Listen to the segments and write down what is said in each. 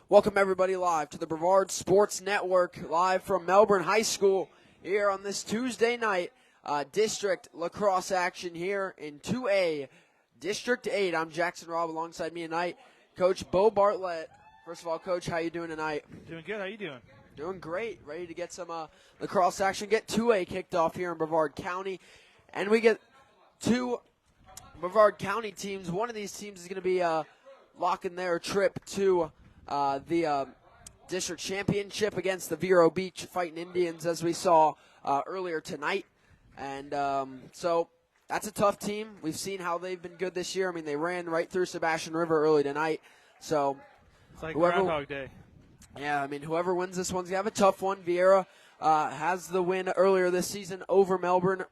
Welcome everybody live to the Brevard Sports Network, live from Melbourne High School here on this Tuesday night. District lacrosse action here in 2A, District 8. I'm Jackson Robb, alongside me tonight, Coach Bo Bartlett. First of all, Coach, how you doing tonight? Doing good. How you doing? Doing great. Ready to get some lacrosse action. Get 2A kicked off here in Brevard County. And we get two Brevard County teams. One of these teams is going to be locking their trip to the district championship against the Vero Beach Fighting Indians, as we saw earlier tonight. And so that's a tough team. We've seen how they've been good this year. I mean, they ran right through Sebastian River early tonight. So it's like Groundhog Day. Yeah, I mean, whoever wins this one's going to have a tough one. Viera has the win earlier this season over Melbourne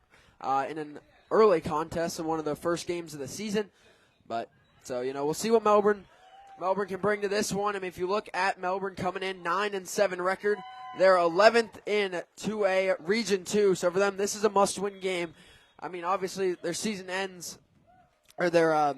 in an early contest in one of the first games of the season. But, so, we'll see what Melbourne can bring to this one. I mean, if you look at Melbourne coming in 9-7 record, they're 11th in 2A Region 2. So for them, this is a must-win game. I mean, obviously their season ends, or their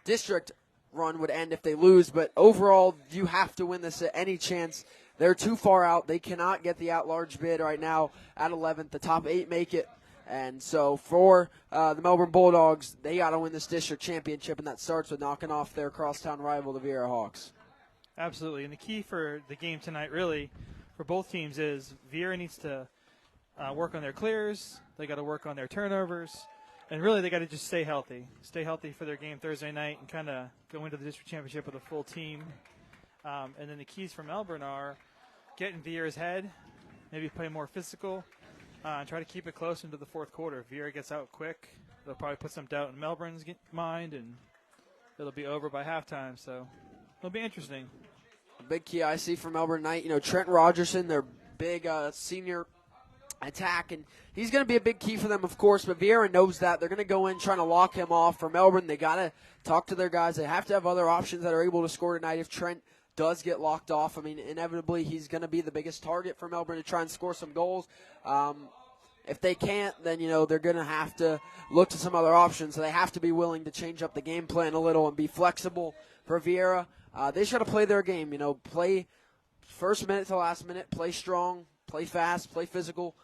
district run would end if they lose. But overall, you have to win this at any chance. They're too far out. They cannot get the at-large bid right now at 11th. The top 8 make it. And so for the Melbourne Bulldogs, they got to win this district championship, and that starts with knocking off their crosstown rival, the Viera Hawks. Absolutely, and the key for the game tonight, really, for both teams is Viera needs to work on their clears. They got to work on their turnovers, and really they got to just stay healthy for their game Thursday night, and kind of go into the district championship with a full team. And then the keys for Melbourne are getting Viera's head, maybe play more physical. And try to keep it close into the fourth quarter. If Viera gets out quick, they'll probably put some doubt in Melbourne's mind, and it'll be over by halftime. So it'll be interesting. A big key I see for Melbourne tonight, Trent Rogerson, their big senior attack, and he's going to be a big key for them, of course, but Viera knows that. They're going to go in trying to lock him off. For Melbourne, they got to talk to their guys. They have to have other options that are able to score tonight if Trent does get locked off. I mean, inevitably, he's going to be the biggest target for Melbourne to try and score some goals. If they can't, then, they're going to have to look to some other options. So they have to be willing to change up the game plan a little and be flexible for Viera. They just got to play their game, play first minute to last minute, play strong, play fast, play physical.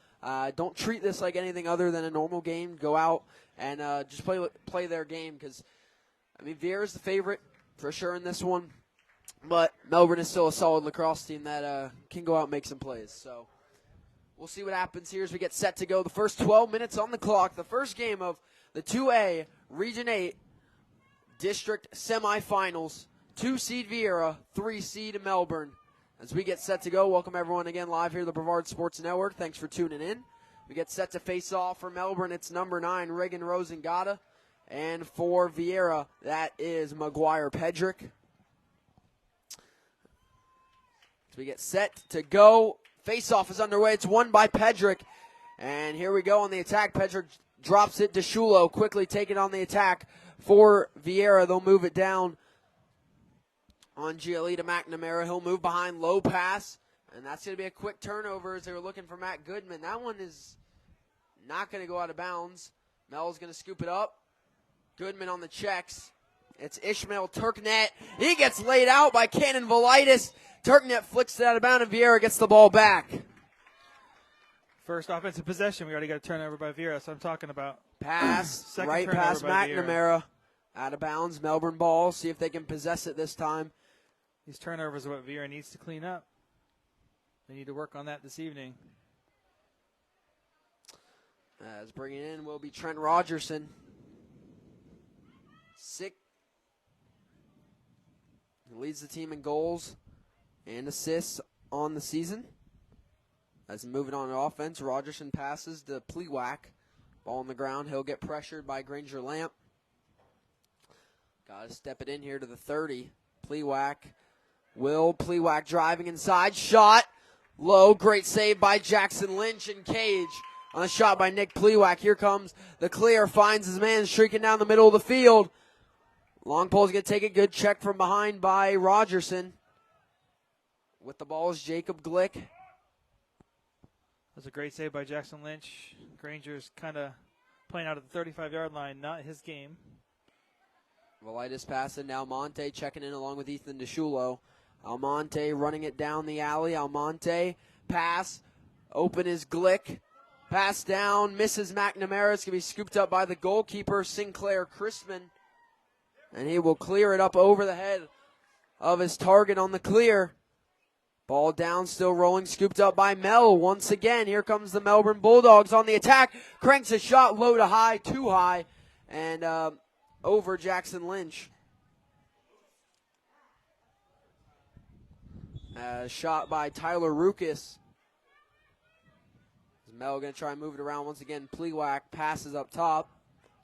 Don't treat this like anything other than a normal game. Go out and just play their game because, Viera's the favorite for sure in this one. But Melbourne is still a solid lacrosse team that can go out and make some plays. So we'll see what happens here as we get set to go. The first 12 minutes on the clock. The first game of the 2A Region 8 District Semifinals. 2-seed Viera, 3-seed Melbourne. As we get set to go, welcome everyone again live here at the Brevard Sports Network. Thanks for tuning in. We get set to face off for Melbourne. It's number 9, Reagan Rosengata. And for Viera, that is Maguire Pedrick. We get set to go. Face-off is underway. It's won by Pedrick. And here we go on the attack. Pedrick drops it to Shulo. Quickly taking on the attack for Viera. They'll move it down on Giolita McNamara. He'll move behind, low pass. And that's going to be a quick turnover as they were looking for Matt Goodman. That one is not going to go out of bounds. Mel's going to scoop it up. Goodman on the checks. It's Ishmael Turknet. He gets laid out by Cannon Velitis. Turknet flicks it out of bounds, and Viera gets the ball back. First offensive possession, we already got a turnover by Viera, so I'm talking about. Pass, right past McNamara. Out of bounds, Melbourne ball. See if they can possess it this time. These turnovers are what Viera needs to clean up. They need to work on that this evening. As bringing in will be Trent Rogerson. He leads the team in goals and assists on the season. As moving on to offense, Rogerson passes to Plewack. Ball on the ground. He'll get pressured by Granger Lamp. Got to step it in here to the 30. Plewack. Plewack driving inside. Shot. Low. Great save by Jackson Lynch and Cage on the shot by Nick Plewack. Here comes the clear. Finds his man streaking down the middle of the field. Long pole's going to take a good check from behind by Rogerson. With the ball is Jacob Glick. That's a great save by Jackson Lynch. Granger's kind of playing out at the 35-yard line, not his game. Velitis passing now. Monte checking in along with Ethan DeShulo. Almonte running it down the alley. Almonte, pass, open is Glick. Pass down, misses McNamara. It's going to be scooped up by the goalkeeper, Sinclair Christman. And he will clear it up over the head of his target on the clear. Ball down, still rolling, scooped up by Mel. Once again, here comes the Melbourne Bulldogs on the attack. Cranks a shot low to high, too high, and over Jackson Lynch. Shot by Tyler Rukas. Mel going to try and move it around once again. Plewack passes up top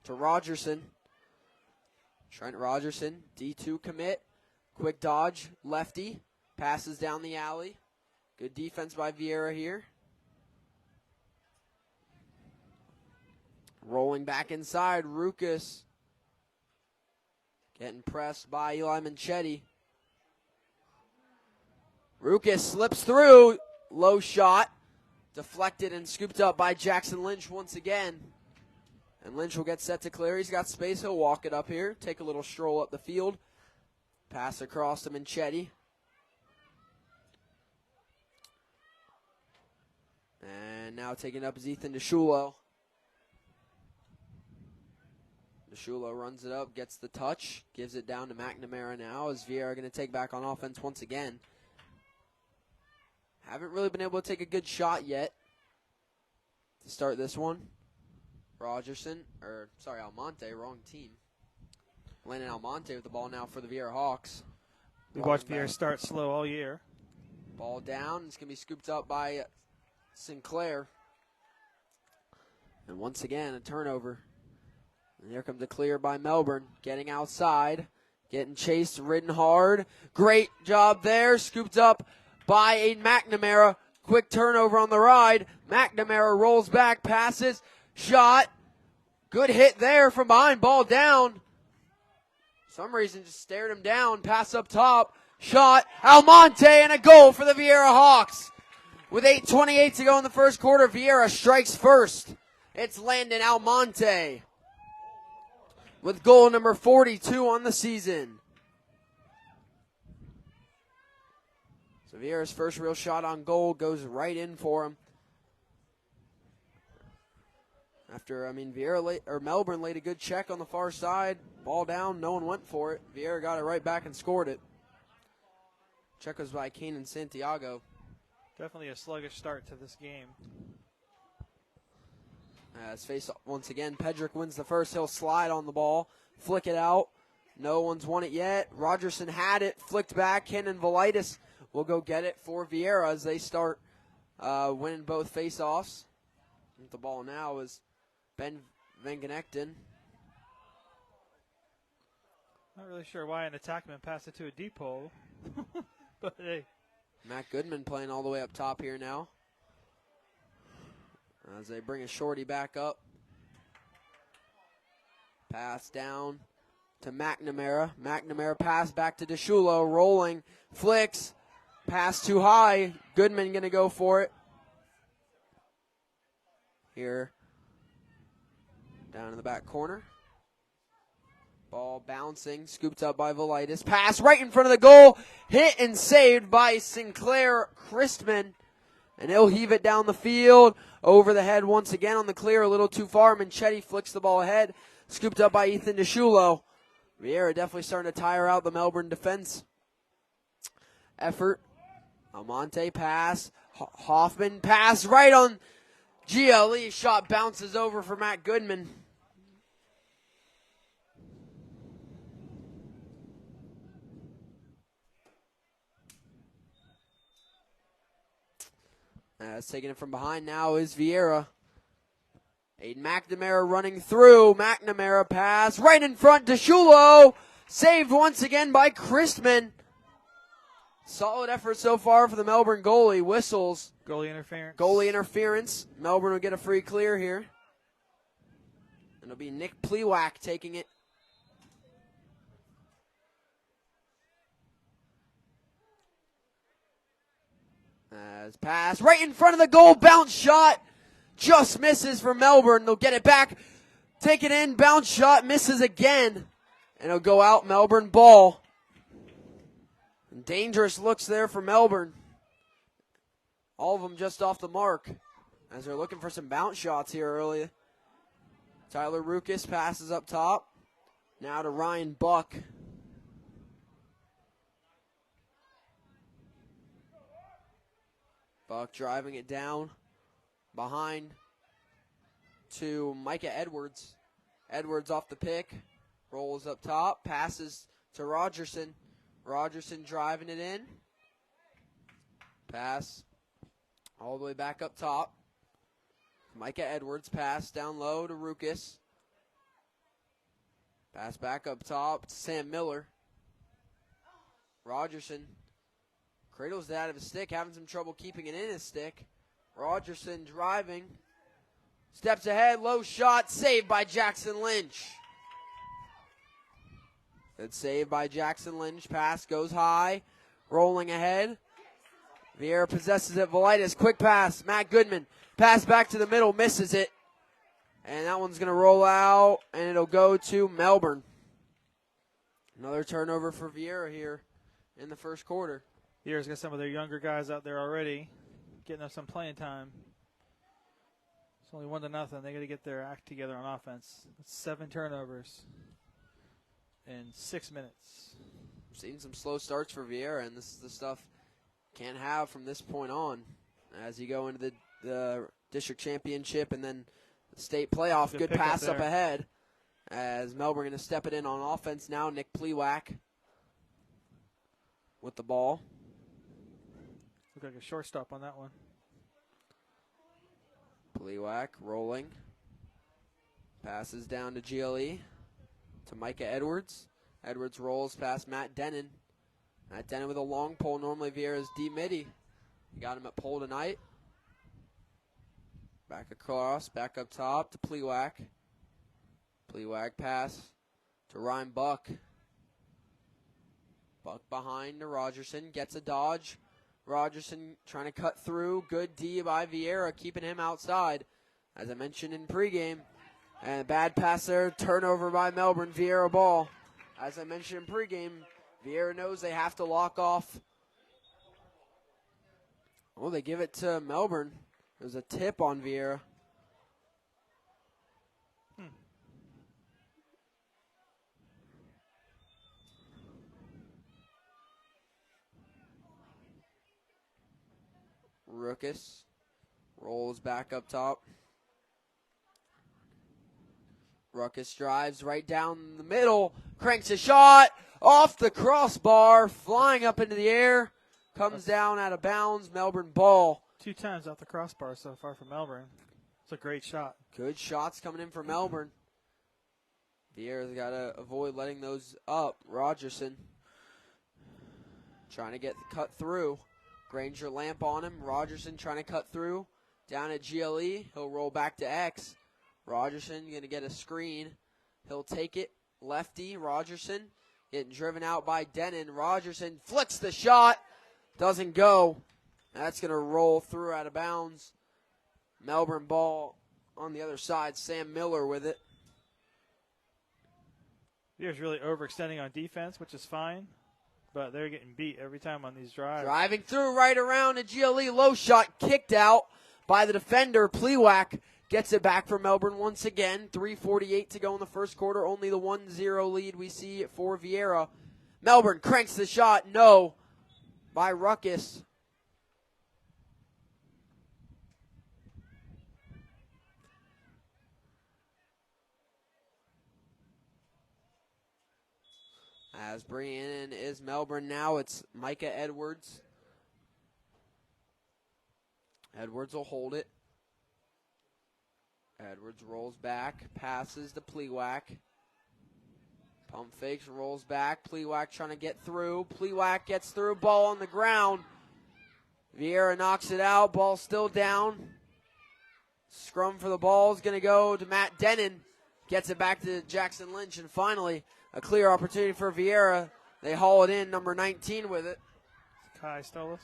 to Rogerson. Trent Rogerson, D2 commit. Quick dodge, lefty. Passes down the alley. Good defense by Viera here. Rolling back inside, Rukas. Getting pressed by Eli Manchetti. Rukas slips through. Low shot. Deflected and scooped up by Jackson Lynch once again. And Lynch will get set to clear. He's got space. He'll walk it up here. Take a little stroll up the field. Pass across to Manchetti. And now taking up is Ethan DeShulo. DeShulo runs it up, gets the touch, gives it down to McNamara now as Viera going to take back on offense once again. Haven't really been able to take a good shot yet to start this one. Almonte, wrong team. Landon Almonte with the ball now for the Viera Hawks. We watched Viera start slow all year. Ball down. It's going to be scooped up by Sinclair. And once again, a turnover. And here comes the clear by Melbourne. Getting outside. Getting chased, ridden hard. Great job there. Scooped up by Aiden McNamara. Quick turnover on the ride. McNamara rolls back, passes, shot. Good hit there from behind, ball down. For some reason just stared him down. Pass up top, shot. Almonte and a goal for the Viera Hawks. With 8:28 to go in the first quarter, Viera strikes first. It's Landon Almonte with goal number 42 on the season. So Viera's first real shot on goal goes right in for him. After, Melbourne laid a good check on the far side. Ball down, no one went for it. Viera got it right back and scored it. Check was by Keenan Santiago. Definitely a sluggish start to this game. As face once again, Pedrick wins the first. He'll slide on the ball, flick it out. No one's won it yet. Rogerson had it, flicked back. Kenan Velitis will go get it for Viera as they start winning both face-offs. The ball now is Ben Vengenekton. Not really sure why an attackman passed it to a deep hole. But hey. Matt Goodman playing all the way up top here now. As they bring a shorty back up. Pass down to McNamara. McNamara pass back to DeShulo. Rolling. Flicks. Pass too high. Goodman going to go for it. Here. Down in the back corner. Ball bouncing. Scooped up by Velitis. Pass right in front of the goal. Hit and saved by Sinclair Christman. And he'll heave it down the field. Over the head once again on the clear. A little too far. Manchetti flicks the ball ahead. Scooped up by Ethan DeShulo. Viera definitely starting to tire out the Melbourne defense effort. Almonte pass. Hoffman pass right on GLE. Shot bounces over for Matt Goodman. Taking it from behind now is Viera. Aiden McNamara running through. McNamara pass right in front to DeShulo. Saved once again by Christman. Solid effort so far for the Melbourne goalie. Whistles. Goalie interference. Goalie interference. Melbourne will get a free clear here. And it'll be Nick Plewack taking it. As pass right in front of the goal. Bounce shot. Just misses for Melbourne. They'll get it back. Take it in. Bounce shot. Misses again. And it'll go out. Melbourne ball. Dangerous looks there for Melbourne. All of them just off the mark as they're looking for some bounce shots here early. Tyler Ruckus passes up top. Now to Ryan Buck. Buck driving it down behind to Micah Edwards. Edwards off the pick. Rolls up top. Passes to Rogerson. Rogerson driving it in. Pass all the way back up top. Micah Edwards pass down low to Ruckus. Pass back up top to Sam Miller. Rogerson cradles it out of his stick, having some trouble keeping it in his stick. Rogerson driving. Steps ahead, low shot, saved by Jackson Lynch. Good save by Jackson Lynch. Pass goes high, rolling ahead. Viera possesses it. Velitis, quick pass. Matt Goodman. Pass back to the middle, misses it. And that one's going to roll out, and it'll go to Melbourne. Another turnover for Viera here in the first quarter. Viera's got some of their younger guys out there already, getting them some playing time. It's only 1-0. They got to get their act together on offense. That's 7 turnovers in 6 minutes. Seen some slow starts for Viera, and this is the stuff can't have from this point on as you go into the district championship and then the state playoff. Good pass up ahead as Melbourne going to step it in on offense now. Nick Plewack with the ball. Look like a shortstop on that one. Plewack rolling. Passes down to GLE to Micah Edwards. Edwards rolls past Matt Denon. Matt Denon with a long pole. Normally Viera's D-midi. You got him at pole tonight. Back across, back up top to Plewack. Plewack pass to Ryan Buck. Buck behind to Rogerson. Gets a dodge. Rogerson trying to cut through. Good D by Viera, keeping him outside. As I mentioned in pregame. And a bad pass there. Turnover by Melbourne. Viera ball. As I mentioned in pregame, Viera knows they have to lock off. Oh, they give it to Melbourne. There's a tip on Viera. Ruckus rolls back up top. Ruckus drives right down the middle, cranks a shot off the crossbar, flying up into the air, comes down out of bounds. Melbourne ball. 2 times off the crossbar so far for Melbourne. It's a great shot. Good shots coming in for Melbourne. Viera's got to avoid letting those up. Rogerson trying to get cut through. Granger lamp on him. Rogerson trying to cut through. Down at GLE. He'll roll back to X. Rogerson going to get a screen. He'll take it. Lefty. Rogerson getting driven out by Denon. Rogerson flicks the shot. Doesn't go. That's going to roll through out of bounds. Melbourne ball on the other side. Sam Miller with it. Viera's really overextending on defense, which is fine. But they're getting beat every time on these drives. Driving through right around a GLE. Low shot kicked out by the defender. Plewack gets it back for Melbourne once again. 3:48 to go in the first quarter. Only the 1-0 lead we see for Viera. Melbourne cranks the shot. No. By Ruckus. As bringing in is Melbourne now. It's Micah Edwards. Edwards will hold it. Edwards rolls back, passes to Plewack. Pump fakes, rolls back. Plewack trying to get through. Plewack gets through, ball on the ground. Viera knocks it out, ball still down. Scrum for the ball is going to go to Matt Denon. Gets it back to Jackson Lynch, and finally a clear opportunity for Viera. They haul it in, number 19 with it. Kai Stolas.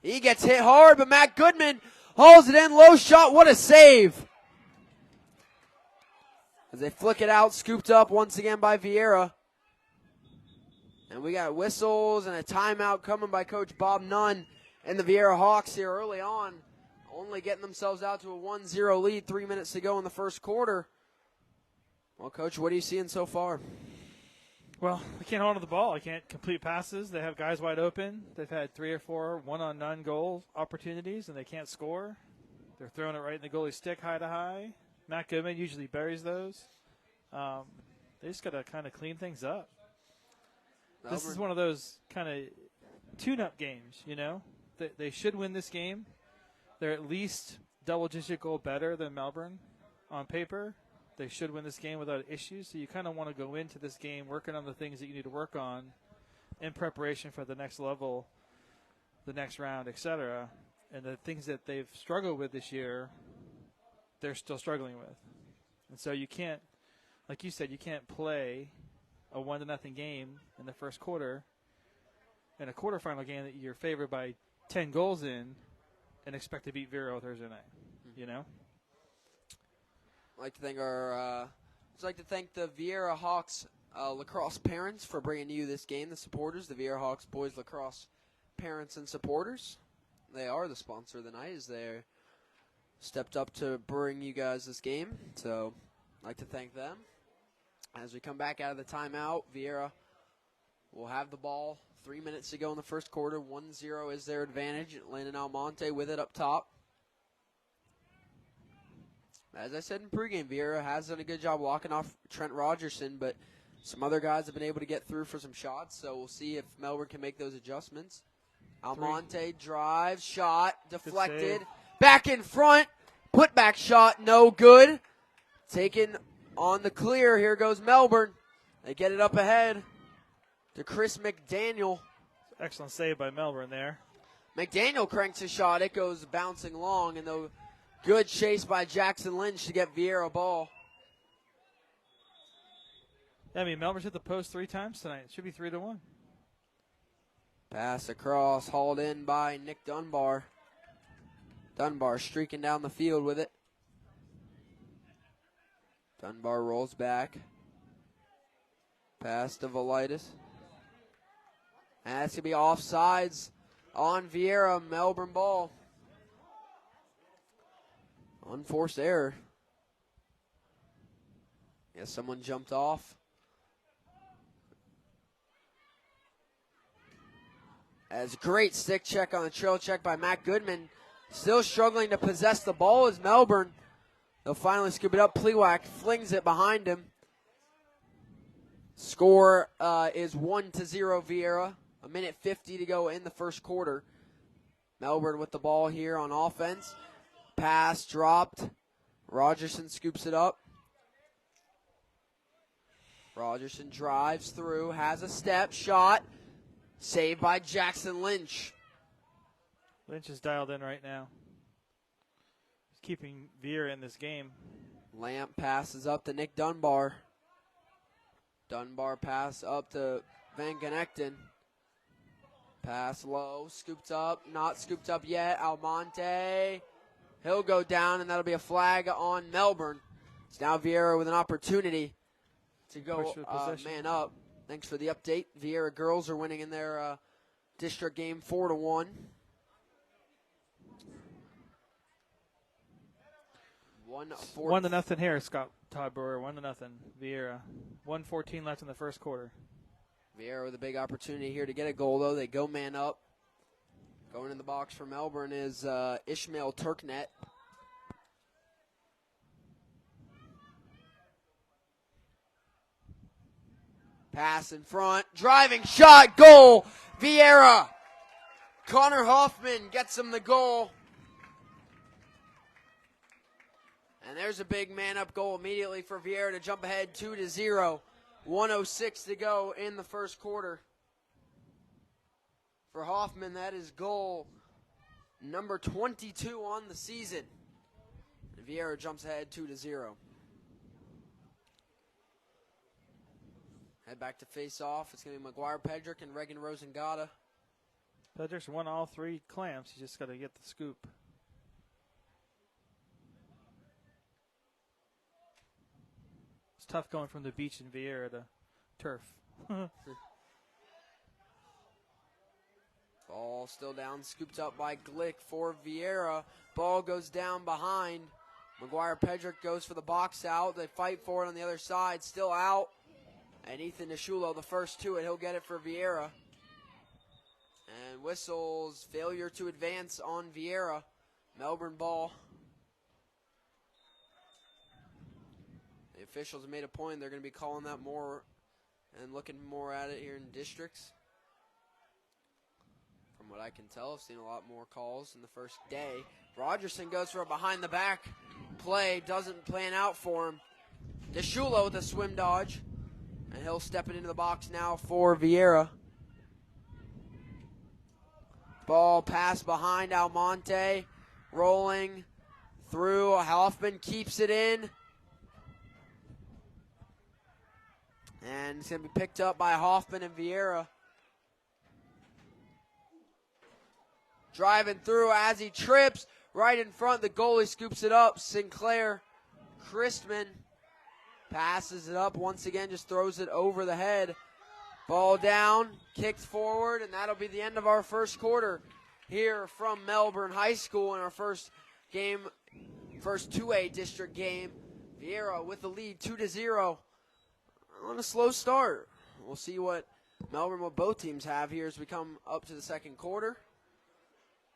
He gets hit hard, but Matt Goodman hauls it in, low shot. What a save. As they flick it out, scooped up once again by Viera. And we got whistles and a timeout coming by Coach Bob Nunn and the Viera Hawks here early on, only getting themselves out to a 1-0 lead, 3 minutes to go in the first quarter. Well, Coach, what are you seeing so far? Well, they can't hold on to the ball. They can't complete passes. They have guys wide open. They've had 3 or 4 one-on-none goal opportunities, and they can't score. They're throwing it right in the goalie's stick high to high. Matt Goodman usually buries those. They just got to kind of clean things up. Melbourne. This is one of those kind of tune-up games, you know. They should win this game. They're at least double-digit goal better than Melbourne on paper. They should win this game without issues. So you kind of want to go into this game working on the things that you need to work on in preparation for the next level, the next round, etc. And the things that they've struggled with this year, they're still struggling with. And so you can't, like you said, you can't play a 1-0 game in the first quarter in a quarterfinal game that you're favored by 10 goals in and expect to beat Viera Thursday night, you know? I'd like to thank the Viera Hawks lacrosse parents for bringing you this game, the supporters, the Viera Hawks boys lacrosse parents and supporters. They are the sponsor of the night as they stepped up to bring you guys this game. So I'd like to thank them. As we come back out of the timeout, Viera will have the ball. 3 minutes to go in the first quarter. 1-0 is their advantage. Landon Almonte with it up top. As I said in pregame, Viera has done a good job walking off Trent Rogerson, but some other guys have been able to get through for some shots, so we'll see if Melbourne can make those adjustments. Almonte drives, shot, deflected, back in front, put back shot, no good. Taken on the clear, here goes Melbourne. They get it up ahead to Chris McDaniel. Excellent save by Melbourne there. McDaniel cranks a shot, it goes bouncing long, and the good chase by Jackson Lynch to get Viera a ball. I mean, Melbourne's hit the post 3 times tonight. It should be 3-1. Pass across, hauled in by Nick Dunbar. Dunbar streaking down the field with it. Dunbar rolls back. Pass to Velitis. And that's going to be offsides on Viera, Melbourne ball. Unforced error. Guess someone jumped off. As great stick check on the trail check by Matt Goodman. Still struggling to possess the ball is Melbourne. They'll finally scoop it up. Pliwak flings it behind him. Score is 1-0 Viera. 1:50 to go in the first quarter. Melbourne with the ball here on offense. Pass dropped. Rogerson scoops it up. Rogerson drives through, has a step, shot. Saved by Jackson Lynch. Lynch is dialed in right now. He's keeping Viera in this game. Lamp passes up to Nick Dunbar. Dunbar pass up to Van Genekten. Pass low, scooped up, not scooped up yet. Almonte. He'll go down, and that'll be a flag on Melbourne. It's now Viera with an opportunity to go man up. Thanks for the update. Viera girls are winning in their district game 4-1. 1-0 here, Scott Todd Brewer. 1-0 Viera. 1:14 left in the first quarter. Viera with a big opportunity here to get a goal, though. They go man up. Going in the box for Melbourne is Ishmael Turknet. Pass in front. Driving shot. Goal. Viera. Connor Hoffman gets him the goal. And there's a big man-up goal immediately for Viera to jump ahead 2-0. 1:06 to go in the first quarter. For Hoffman, that is goal number 22 on the season. And Viera jumps ahead 2-0. Head back to face off. It's going to be McGuire Pedrick and Reagan Rosengata. Pedrick's won all 3 clamps. He's just got to get the scoop. It's tough going from the beach in Viera to turf. Ball still down, scooped up by Glick for Viera. Ball goes down behind. McGuire-Pedrick goes for the box out. They fight for it on the other side, still out. And Ethan DeShulo, the first to it, he'll get it for Viera. And whistles, failure to advance on Viera. Melbourne ball. The officials have made a point. They're going to be calling that more and looking more at it here in districts. From what I can tell, I've seen a lot more calls in the first day. Rogerson goes for a behind-the-back play. Doesn't plan out for him. DeShulo with a swim dodge. And he'll step it into the box now for Viera. Ball pass behind Almonte. Rolling through. Hoffman keeps it in. And it's going to be picked up by Hoffman and Viera. Driving through as he trips. Right in front, the goalie scoops it up. Sinclair Christman passes it up once again, just throws it over the head. Ball down, kicked forward, and that'll be the end of our first quarter here from Melbourne High School in our first game, first 2A district game. Viera with the lead 2-0 on a slow start. We'll see what both teams have here as we come up to the second quarter.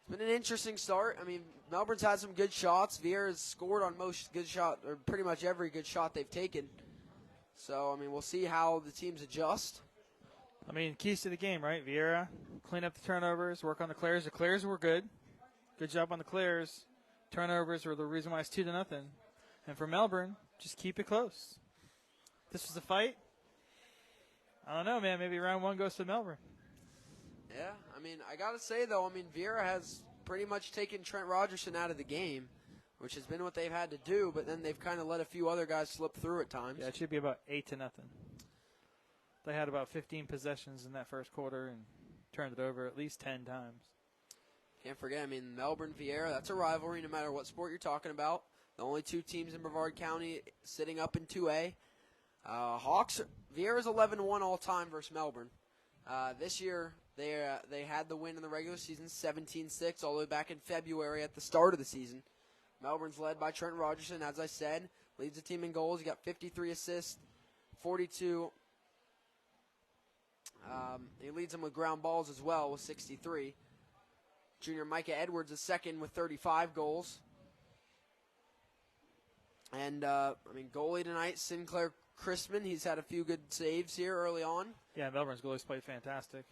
It's been an interesting start. I mean, Melbourne's had some good shots. Viera's scored on most good shot, or pretty much every good shot they've taken. So, I mean, we'll see how the teams adjust. I mean, keys to the game, right? Viera, clean up the turnovers, work on the clears. The clears were good. Good job on the clears. Turnovers were the reason why it's 2-0. And for Melbourne, just keep it close. This was a fight. I don't know, man. Maybe round one goes to Melbourne. Yeah, I mean, I got to say, though, I mean, Viera has pretty much taken Trent Rogerson out of the game, which has been what they've had to do, but then they've kind of let a few other guys slip through at times. Yeah, it should be about 8-0. They had about 15 possessions in that first quarter and turned it over at least 10 times. Can't forget, I mean, Melbourne-Viera, that's a rivalry no matter what sport you're talking about. The only two teams in Brevard County sitting up in 2A. Hawks, Viera's 11-1 all-time versus Melbourne. This year, they had the win in the regular season, 17-6, all the way back in February at the start of the season. Melbourne's led by Trent Rogerson, as I said, leads the team in goals. He got 53 assists, 42. He leads them with ground balls as well with 63. Junior Micah Edwards is second with 35 goals. And, I mean, goalie tonight, Sinclair Christman. He's had a few good saves here early on. Yeah, Melbourne's goalie's played fantastic.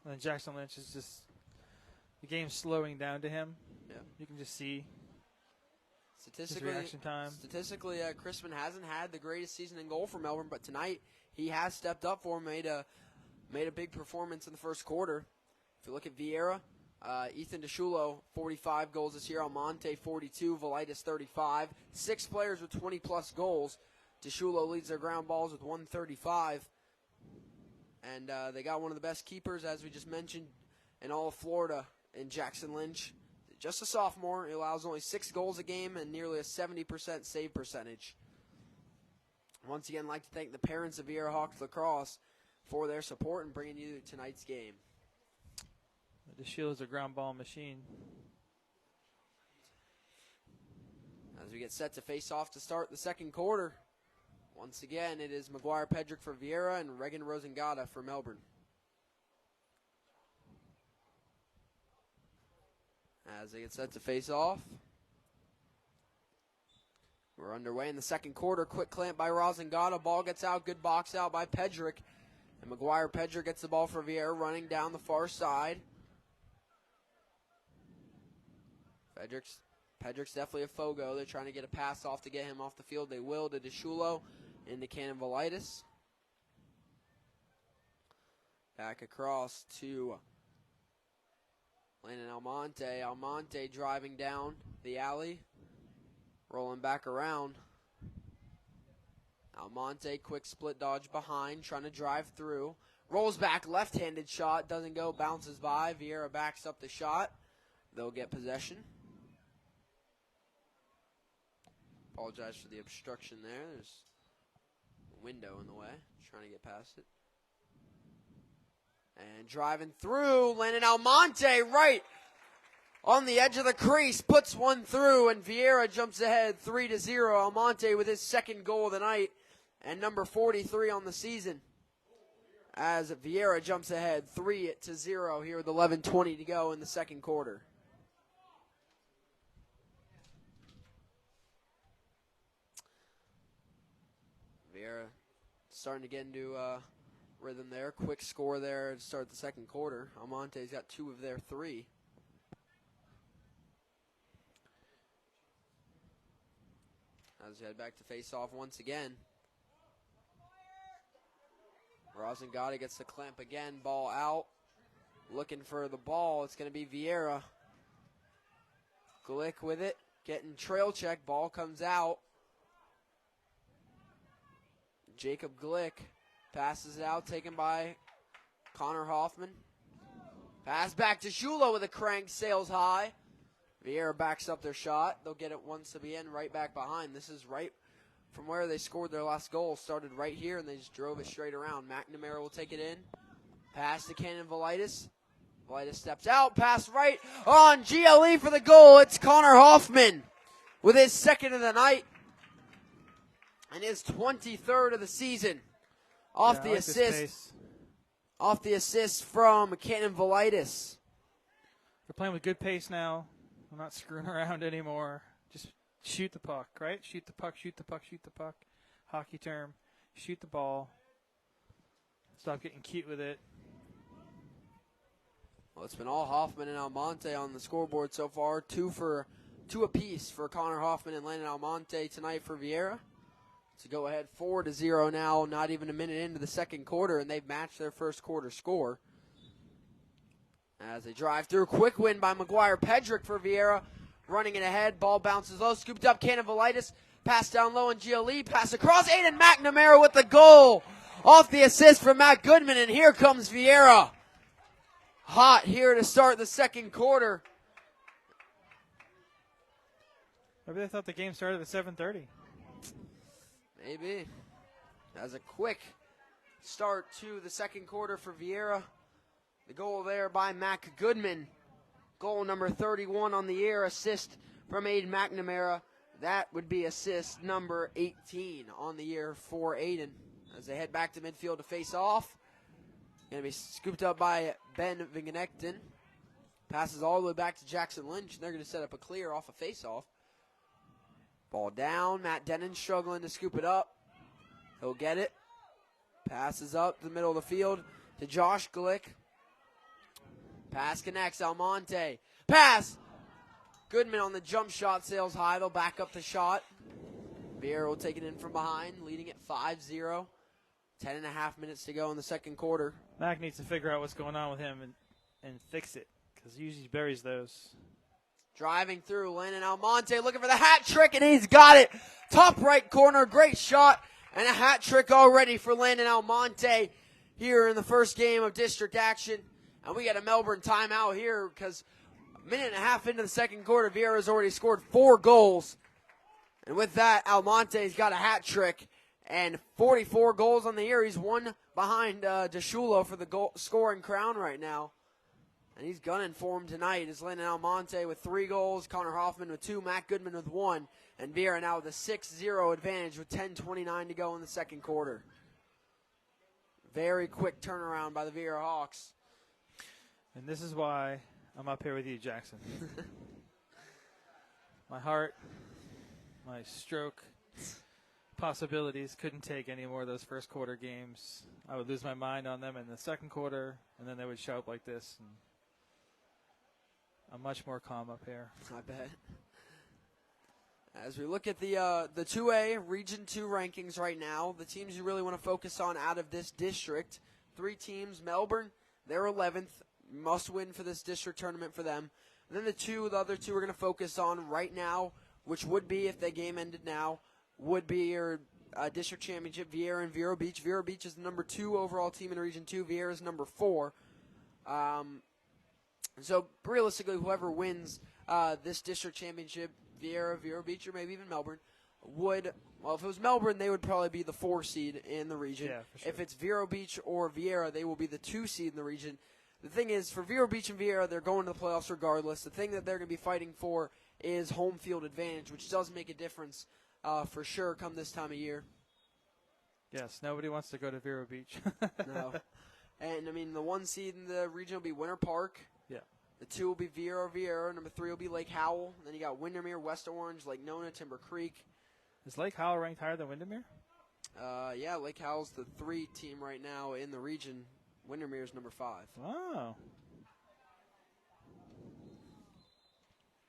And then Jackson Lynch is just, the game's slowing down to him. Yeah. You can just see his reaction time. Statistically, Christman hasn't had the greatest season in goal for Melbourne, but tonight he has stepped up for him, made a big performance in the first quarter. If you look at Viera, Ethan DeShulo, 45 goals this year. Almonte, 42. Velitis, 35. 6 players with 20-plus goals. DeShulo leads their ground balls with 135. And they got one of the best keepers, as we just mentioned, in all of Florida, in Jackson Lynch. Just a sophomore. He allows only 6 goals a game and nearly a 70% save percentage. Once again, I'd like to thank the parents of Viera Hawks Lacrosse for their support in bringing you tonight's game. DeShulo's a ground ball machine. As we get set to face off to start the second quarter, once again, it is McGuire-Pedrick for Viera and Regan Rosengata for Melbourne. As they get set to face off, we're underway in the second quarter. Quick clamp by Rosengata. Ball gets out. Good box out by Pedrick. And McGuire-Pedrick gets the ball for Viera, running down the far side. Pedrick's definitely a fogo. They're trying to get a pass off to get him off the field. They will to DeShulo into Cannon Velitis. Back across to Landon Almonte. Almonte driving down the alley. Rolling back around. Almonte, quick split dodge behind, trying to drive through. Rolls back, left-handed shot, doesn't go, bounces by. Viera backs up the shot. They'll get possession. Apologize for the obstruction there. There's a window in the way. Trying to get past it. And driving through, landing Almonte right on the edge of the crease, puts one through, and Viera jumps ahead 3-0. Almonte with his second goal of the night and number 43 on the season. As Viera jumps ahead 3-0 here with 11:20 to go in the second quarter. Viera starting to get into rhythm there. Quick score there to start the second quarter. Almonte's got 2 of their 3. As we head back to face off once again. Rosengadi gets the clamp again. Ball out. Looking for the ball. It's going to be Viera. Glick with it. Getting trail check. Ball comes out. Jacob Glick passes it out. Taken by Connor Hoffman. Pass back to Shula with a crank. Sails high. Viera backs up their shot. They'll get it once to be in. Right back behind. This is right from where they scored their last goal. Started right here, and they just drove it straight around. McNamara will take it in. Pass to Cannon Velitis. Velitis steps out. Pass right on GLE for the goal. It's Connor Hoffman with his second of the night and his 23rd of the season. Off the assist. Off the assist from Cannon Velitis. They're playing with good pace now. We're not screwing around anymore. Just shoot the puck, right? Shoot the puck, shoot the puck, shoot the puck. Hockey term. Shoot the ball. Stop getting cute with it. Well, it's been all Hoffman and Almonte on the scoreboard so far. 2 apiece for Connor Hoffman and Landon Almonte tonight for Viera. To go ahead 4-0 now, not even a minute into the second quarter, and they've matched their first quarter score. As they drive through, quick win by McGuire Pedrick for Viera. Running it ahead, ball bounces low, scooped up, Cannon Velitis, pass down low, and GLE, pass across, Aiden McNamara with the goal. Off the assist from Matt Goodman, and here comes Viera. Hot here to start the second quarter. Maybe they thought the game started at 7:30. Maybe. As a quick start to the second quarter for Viera. The goal there by Mac Goodman. Goal number 31 on the year. Assist from Aiden McNamara. That would be assist number 18 on the year for Aiden. As they head back to midfield to face off. Going to be scooped up by Ben Vingenekton. Passes all the way back to Jackson Lynch. They're going to set up a clear off a face-off. Ball down. Matt Denon struggling to scoop it up. He'll get it. Passes up the middle of the field to Josh Glick. Pass connects. Almonte. Pass. Goodman on the jump shot. Sails high. They'll back up the shot. Viera will take it in from behind, leading at 5-0. 10.5 minutes to go in the second quarter. Mac needs to figure out what's going on with him and fix it, because he usually buries those. Driving through, Landon Almonte looking for the hat trick, and he's got it. Top right corner, great shot, and a hat trick already for Landon Almonte here in the first game of district action. And we got a Melbourne timeout here because a minute and a half into the second quarter, Viera's already scored 4 goals. And with that, Almonte's got a hat trick and 44 goals on the year. He's one behind DeShulo for the goal scoring crown right now. And he's gunning for him tonight. Is Landon Almonte with 3 goals, Connor Hoffman with 2, Matt Goodman with 1, and Viera now with a 6-0 advantage with 10:29 to go in the second quarter. Very quick turnaround by the Viera Hawks. And this is why I'm up here with you, Jackson. My heart, my stroke possibilities couldn't take any more of those first quarter games. I would lose my mind on them in the second quarter, and then they would show up like this. And I'm much more calm up here. I bet. As we look at the 2A Region 2 rankings right now, the teams you really want to focus on out of this district, 3 teams, Melbourne, they're 11th, must win for this district tournament for them. And then the other two we're going to focus on right now, which would be, if the game ended now, would be your district championship, Viera and Vero Beach. Vero Beach is the number 2 overall team in Region 2. Viera is number 4. So realistically, whoever wins this district championship, Viera, Vero Beach, or maybe even Melbourne, would Well, if it was Melbourne, they would probably be the 4 seed in the region. Yeah, for sure. If it's Vero Beach or Viera, they will be the 2 seed in the region. The thing is, for Vero Beach and Viera, they're going to the playoffs regardless. The thing that they're going to be fighting for is home field advantage, which does make a difference for sure come this time of year. Yes, nobody wants to go to Vero Beach. No. And, I mean, the 1 seed in the region will be Winter Park. Yeah. The 2 will be Viera or Viera. Number 3 will be Lake Howell. And then you got Windermere, West Orange, Lake Nona, Timber Creek. Is Lake Howell ranked higher than Windermere? Yeah, Lake Howell's the 3 team right now in the region. Windermere's number 5. Oh.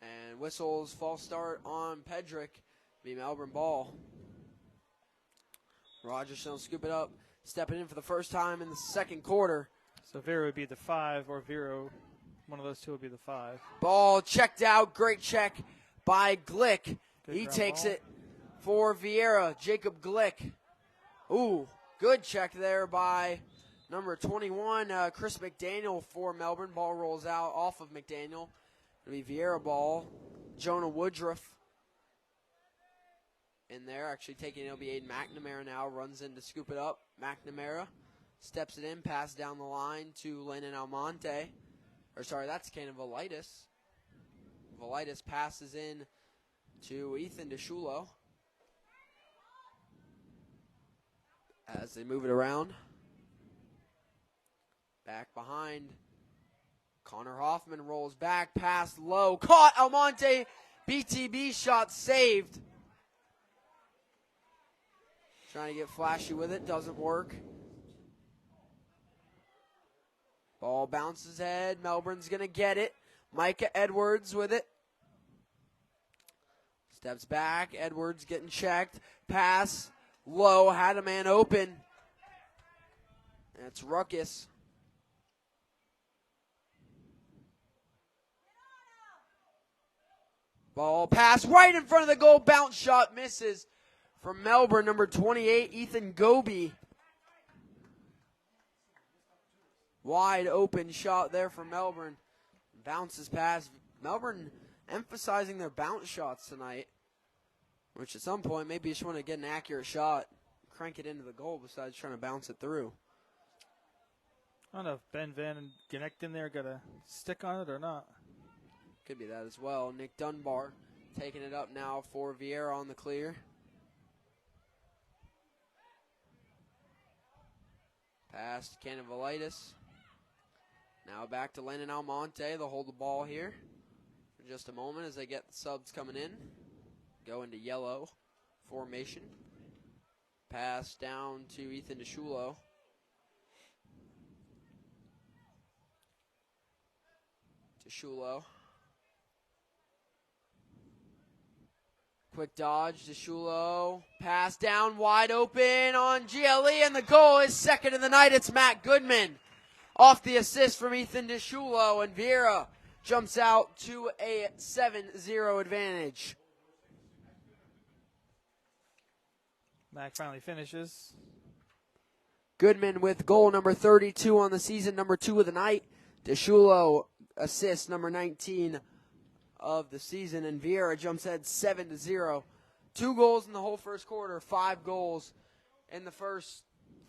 And Whistle's false start on Pedrick. Be Melbourne ball. Rogerson will scoop it up. Stepping in for the first time in the second quarter. So Viera would be the 5, or Viera, one of those two would be the 5. Ball checked out. Great check by Glick. Good He ground takes ball. it for Viera. Jacob Glick. Ooh, good check there by number 21, Chris McDaniel for Melbourne. Ball rolls out off of McDaniel. It'll be Viera ball. Jonah Woodruff in there. Actually taking it, it'll be Aiden McNamara now. Runs in to scoop it up. McNamara steps it in. Pass down the line to Lennon Almonte. Or sorry, that's Canon Velitis. Velitis passes in to Ethan DeShulo. As they move it around. Back behind. Connor Hoffman rolls back, pass low, caught Almonte, BTB shot saved. Trying to get flashy with it, doesn't work. Ball bounces head, Melbourne's gonna get it. Micah Edwards with it. Steps back, Edwards getting checked, pass low, had a man open. That's Ruckus. Ball pass right in front of the goal. Bounce shot misses from Melbourne. Number 28, Ethan Goby. Wide open shot there for Melbourne. Bounces past. Melbourne emphasizing their bounce shots tonight. Which at some point, maybe you just want to get an accurate shot. Crank it into the goal besides trying to bounce it through. I don't know if Ben Van and Gannett in there got a stick on it or not. Could be that as well. Nick Dunbar taking it up now for Viera on the clear. Pass to Canon Velitis. Now back to Lennon Almonte. They'll hold the ball here for just a moment as they get the subs coming in. Go into yellow formation. Pass down to Ethan DeShulo. DeShulo. Quick dodge, DeShulo. Pass down, wide open on GLE, and the goal is second of the night. It's Matt Goodman off the assist from Ethan DeShulo, and Viera jumps out to a 7-0 advantage. Mac finally finishes. Goodman with goal number 32 on the season, number 2 of the night. DeShulo assist number 19 of the season, and Viera jumps ahead 7-0. 2 goals in the whole first quarter, 5 goals in the first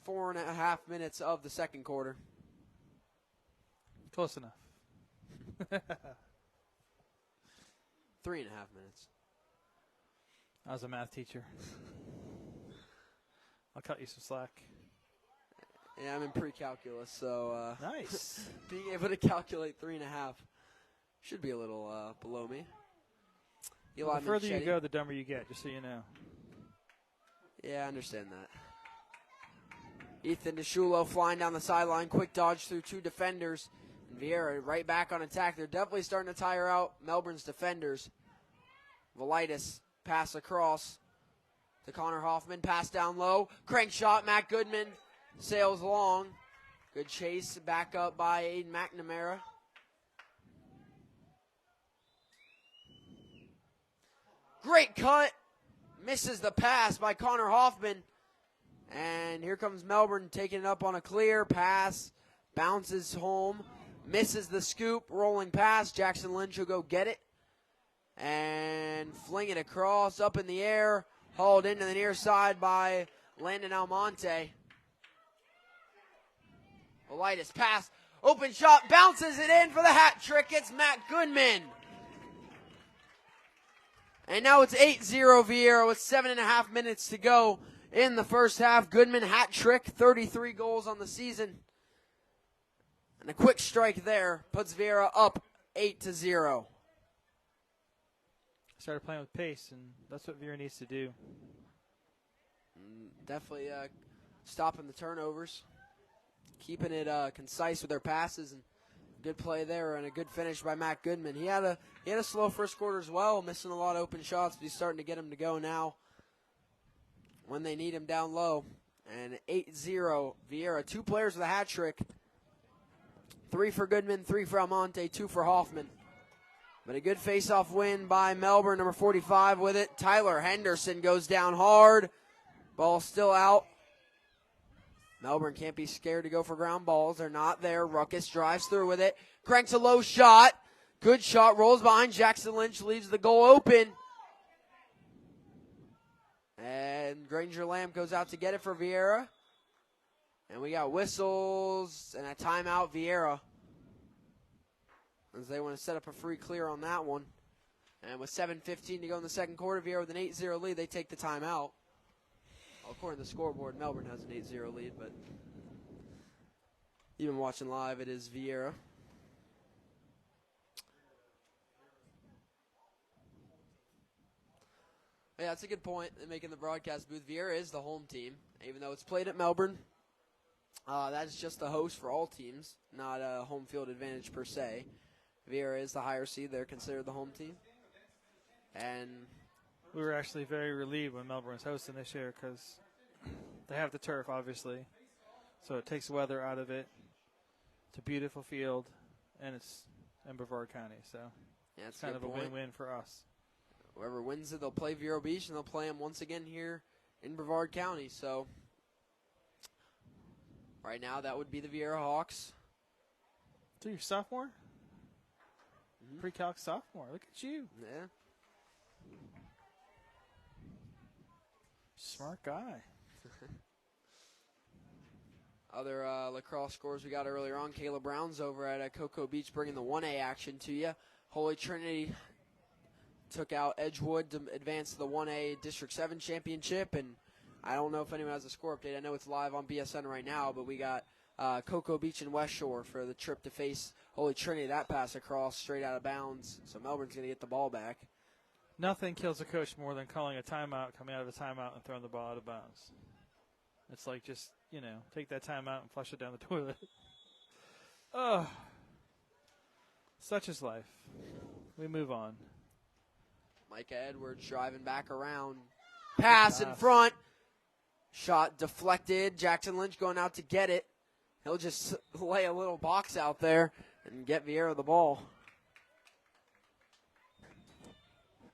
4.5 minutes of the second quarter. Close enough. 3.5 minutes. I was a math teacher. I'll cut you some slack. Yeah, I'm in pre-calculus, so Nice. being able to calculate 3.5 should be a little below me. The further you go, the dumber you get, just so you know. Yeah, I understand that. Ethan DeShulo flying down the sideline, quick dodge through 2 defenders. And Viera right back on attack. They're definitely starting to tire out Melbourne's defenders. Velitis pass across to Connor Hoffman, pass down low. Crank shot, Matt Goodman sails along. Good chase, back up by Aiden McNamara. Great cut. Misses the pass by Connor Hoffman. And here comes Melbourne taking it up on a clear pass. Bounces home. Misses the scoop. Rolling pass. Jackson Lynch will go get it. And fling it across. Up in the air. Hauled into the near side by Landon Almonte. Elitis pass. Open shot. Bounces it in for the hat trick. It's Matt Goodman. And now it's 8-0 Viera with 7.5 minutes to go in the first half. Goodman hat trick. 33 goals on the season. And a quick strike there puts Viera up 8-0. Started playing with pace, and that's what Viera needs to do. Definitely stopping the turnovers, keeping it concise with their passes, and good play there and a good finish by Matt Goodman. He had a slow first quarter as well, missing a lot of open shots, but he's starting to get them to go now when they need him down low. And 8-0 Viera. 2 players with a hat trick. 3 for Goodman, 3 for Almonte, 2 for Hoffman. But a good face-off win by Melbourne, number 45 with it. Tyler Henderson goes down hard. Ball still out. Melbourne can't be scared to go for ground balls. They're not there. Ruckus drives through with it. Cranks a low shot. Good shot. Rolls behind. Jackson Lynch leaves the goal open. And Granger Lamb goes out to get it for Viera. And we got whistles and a timeout, Viera, as they want to set up a free clear on that one. And with 7:15 to go in the second quarter, Viera with an 8-0 lead, they take the timeout. Well, according to the scoreboard, Melbourne has an 8-0 lead, but even watching live, it is Viera. Yeah, that's a good point in making the broadcast booth. Viera is the home team, even though it's played at Melbourne. That is just the host for all teams, not a home field advantage per se. Viera is the higher seed. They're considered the home team. And we were actually very relieved when Melbourne was hosting this year because they have the turf, obviously. So it takes the weather out of it. It's a beautiful field, and it's in Brevard County. So yeah, it's kind of a win-win for us. Whoever wins it, they'll play Vero Beach, and they'll play them once again here in Brevard County. So right now, that would be the Viera Hawks. So you're sophomore? Mm-hmm. Pre-calc sophomore. Look at you. Yeah. Smart guy. Other lacrosse scores we got earlier on. Kayla Brown's over at Cocoa Beach bringing the 1A action to you. Holy Trinity took out Edgewood to advance to the 1A District 7 championship, and I don't know if anyone has a score update. I know it's live on BSN right now, but we got Cocoa Beach and West Shore for the trip to face Holy Trinity. That pass across straight out of bounds, so Melbourne's going to get the ball back. Nothing kills a coach more than calling a timeout, coming out of a timeout, and throwing the ball out of bounds. It's like just, take that timeout and flush it down the toilet. Oh, such is life. We move on. Micah Edwards driving back around. Pass in front. Shot deflected. Jackson Lynch going out to get it. He'll just lay a little box out there and get Viera the ball.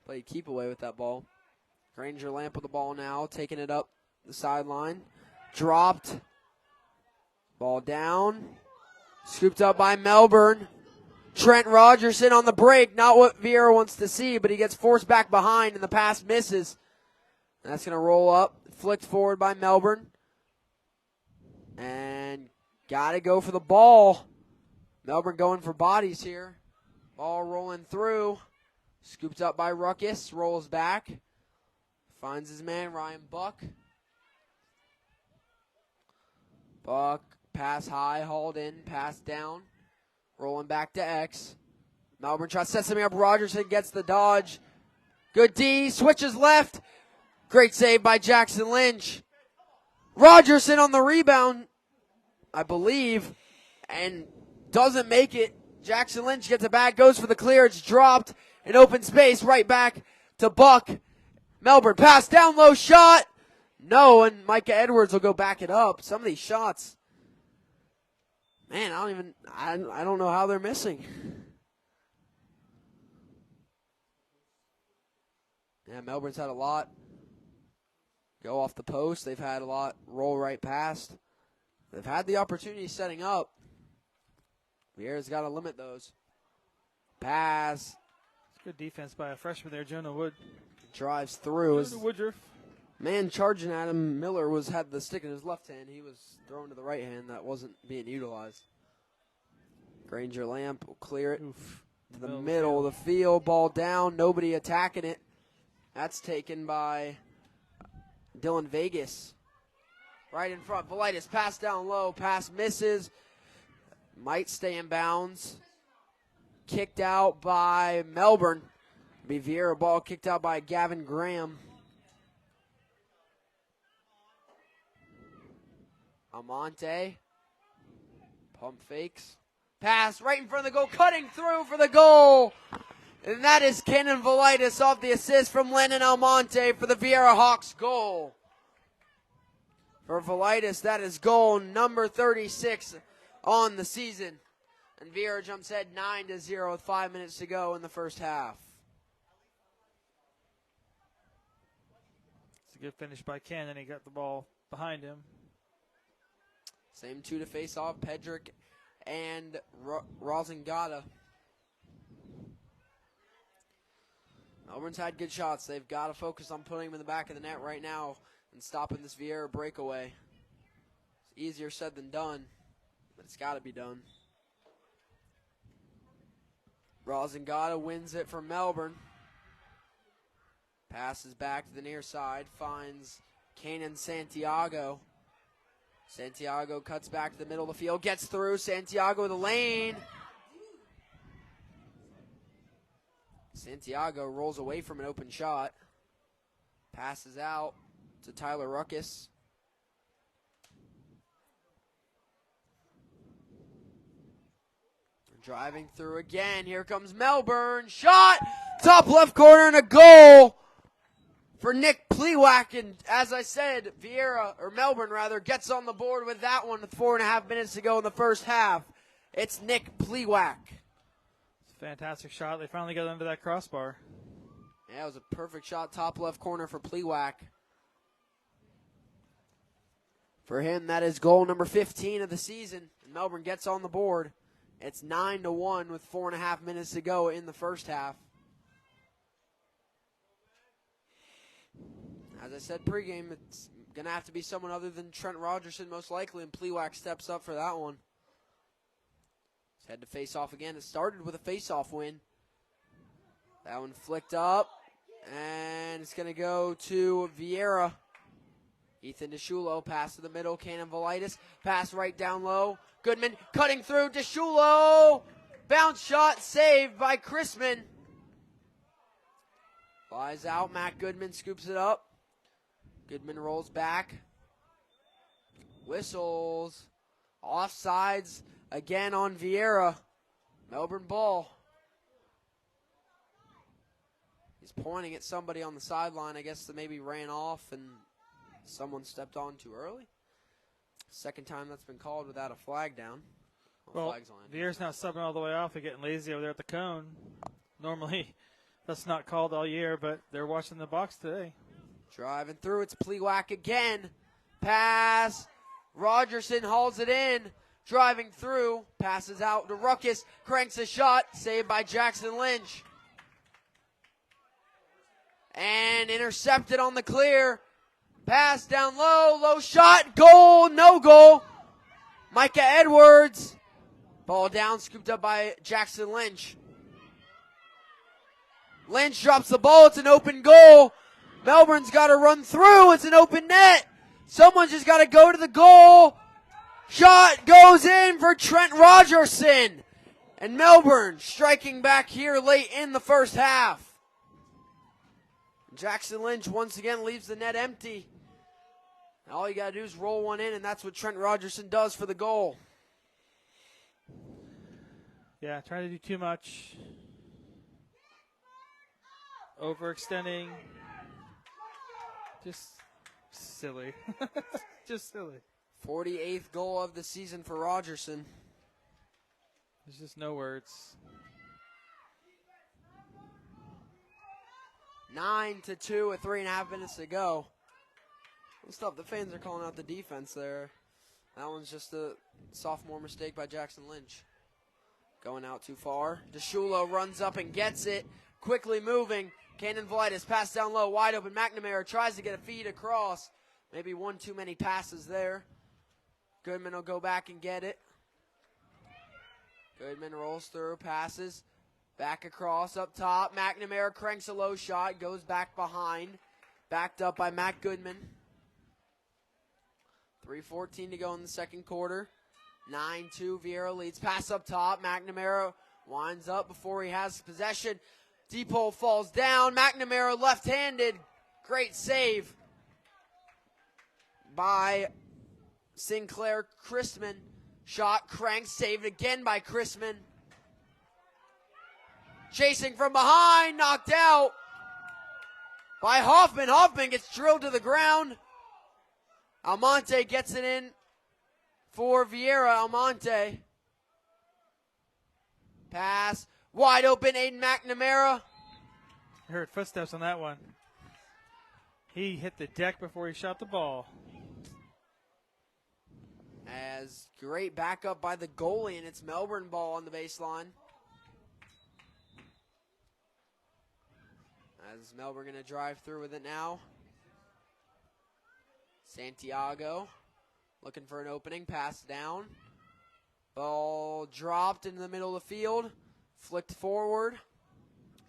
Played keep away with that ball. Granger Lamp with the ball now, taking it up the sideline. Dropped. Ball down. Scooped up by Melbourne. Trent Rogerson on the break. Not what Viera wants to see, but he gets forced back behind and the pass misses. And that's going to roll up. Flicked forward by Melbourne. And got to go for the ball. Melbourne going for bodies here. Ball rolling through. Scooped up by Ruckus. Rolls back. Finds his man, Ryan Buck. Buck, pass high, hauled in, pass down. Rolling back to X. Melbourne tries to set something up. Rogerson gets the dodge. Good D. Switches left. Great save by Jackson Lynch. Rogerson on the rebound, I believe, and doesn't make it. Jackson Lynch gets it back, goes for the clear. It's dropped in open space. Right back to Buck. Melbourne pass down low shot. No, and Micah Edwards will go back it up. Some of these shots, man, I don't know how they're missing. Yeah, Melbourne's had a lot go off the post. They've had a lot roll right past. They've had the opportunity setting up. Viera's got to limit those. Pass. It's good defense by a freshman there, Jonah Wood. Drives through. Woodruff. Man charging at him, Miller had the stick in his left hand. He was throwing to the right hand. That wasn't being utilized. Granger Lamp will clear it to the middle of the field. Ball down. Nobody attacking it. That's taken by Dylan Vegas. Right in front. Velitis pass down low. Pass misses. Might stay in bounds. Kicked out by Melbourne. Viera ball kicked out by Gavin Graham. Almonte. Pump fakes. Pass right in front of the goal. Cutting through for the goal. And that is Kenan Velitis off the assist from Lennon Almonte for the Viera Hawks goal. For Velitis, that is goal number 36 on the season. And Viera jumps ahead 9-0 with 5 minutes to go in the first half. It's a good finish by Cannon. He got the ball behind him. Same two to face off, Pedrick and Rosengata. Melbourne's had good shots. They've got to focus on putting them in the back of the net right now and stopping this Viera breakaway. It's easier said than done, but it's got to be done. Rosengata wins it for Melbourne. Passes back to the near side, finds Kanan Santiago. Santiago cuts back to the middle of the field, gets through. Santiago in the lane. Santiago rolls away from an open shot. Passes out to Tyler Ruckus. Driving through again. Here comes Melbourne. Shot! Top left corner and a goal for Nick Pliwak. And as I said, Melbourne gets on the board with that one with 4.5 minutes to go in the first half. It's Nick Pliwak. Fantastic shot. They finally got under that crossbar. Yeah, it was a perfect shot, top left corner for Pliwak. For him, that is goal number 15 of the season. And Melbourne gets on the board. It's 9-1 with 4.5 minutes to go in the first half. As I said pregame, it's going to have to be someone other than Trent Rogerson most likely, and Pliwak steps up for that one. Head to face off again. It started with a face-off win. That one flicked up, and it's going to go to Viera. Ethan DeShulo, pass to the middle. Cannon Velitis, pass right down low. Goodman cutting through. DeShulo, bounce shot saved by Christman. Flies out. Matt Goodman scoops it up. Goodman rolls back. Whistles. Offsides. Again on Viera. Melbourne ball. He's pointing at somebody on the sideline. I guess that maybe ran off and someone stepped on too early. Second time that's been called without a flag down. Well, Viera's not subbing all the way off. They're getting lazy over there at the cone. Normally that's not called all year, but they're watching the box today. Driving through. It's Pliwak again. Pass. Rogerson hauls it in. Driving through, passes out to Ruckus, cranks a shot, saved by Jackson Lynch. And intercepted on the clear. Pass down low, low shot, goal, no goal. Micah Edwards. Ball down, scooped up by Jackson Lynch. Lynch drops the ball, it's an open goal. Melbourne's got to run through, it's an open net. Someone's just got to go to the goal. Shot goes in for Trent Rogerson. And Melbourne striking back here late in the first half. Jackson Lynch once again leaves the net empty. All you got to do is roll one in, and that's what Trent Rogerson does for the goal. Yeah, trying to do too much. Overextending. Just silly. Just silly. 48th goal of the season for Rogerson. There's just no words. 9-2 with 3.5 minutes to go. Stuff. The fans are calling out the defense there. That one's just a sophomore mistake by Jackson Lynch. Going out too far. DeShulo runs up and gets it. quickly moving. Cannon Velitis pass down low, wide open. McNamara tries to get a feed across. Maybe one too many passes there. Goodman will go back and get it. Goodman rolls through, passes. Back across, up top. McNamara cranks a low shot, goes back behind. Backed up by Matt Goodman. 3:14 to go in the second quarter. 9-2, Viera leads. Pass up top. McNamara winds up before he has possession. Deep hole falls down. McNamara left-handed. Great save by Sinclair Christman. Shot cranked, saved again by Christman. Chasing from behind, knocked out by Hoffman. Hoffman gets drilled to the ground. Almonte gets it in for Viera. Almonte. Pass. Wide open, Aiden McNamara. I heard footsteps on that one. He hit the deck before he shot the ball. As great backup by the goalie, and it's Melbourne ball on the baseline. As Melbourne going to drive through with it now. Santiago looking for an opening, pass down. Ball dropped into the middle of the field, flicked forward.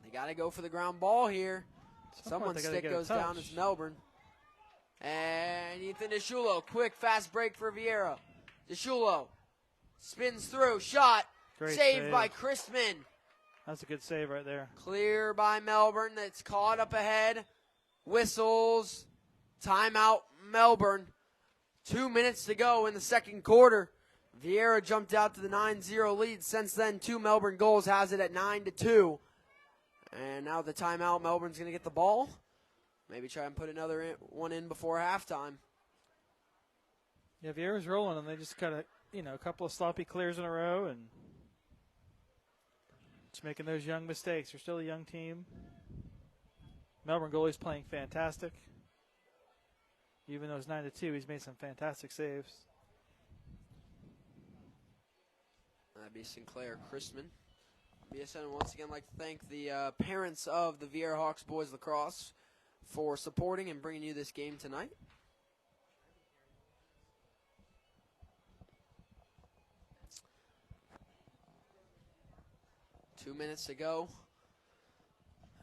They got to go for the ground ball here. Someone's stick goes down. It's Melbourne. And Ethan DeShulo, quick, fast break for Viera. DeShulo spins through, shot, saved by Christman. That's a good save right there. Clear by Melbourne. That's caught up ahead. Whistles. Timeout, Melbourne. 2 minutes to go in the second quarter. Viera jumped out to the 9-0 lead. Since then, 2 Melbourne goals, has it at 9-2. And now the timeout, Melbourne's going to get the ball. Maybe try and put another one in before halftime. Yeah, Viera's rolling, and they just got a couple of sloppy clears in a row, and just making those young mistakes. They're still a young team. Melbourne goalie's playing fantastic. Even though it's 9-2, he's made some fantastic saves. That'd be Sinclair Christman. BSN once again like to thank the parents of the Viera Hawks boys lacrosse for supporting and bringing you this game tonight. Two minutes to go.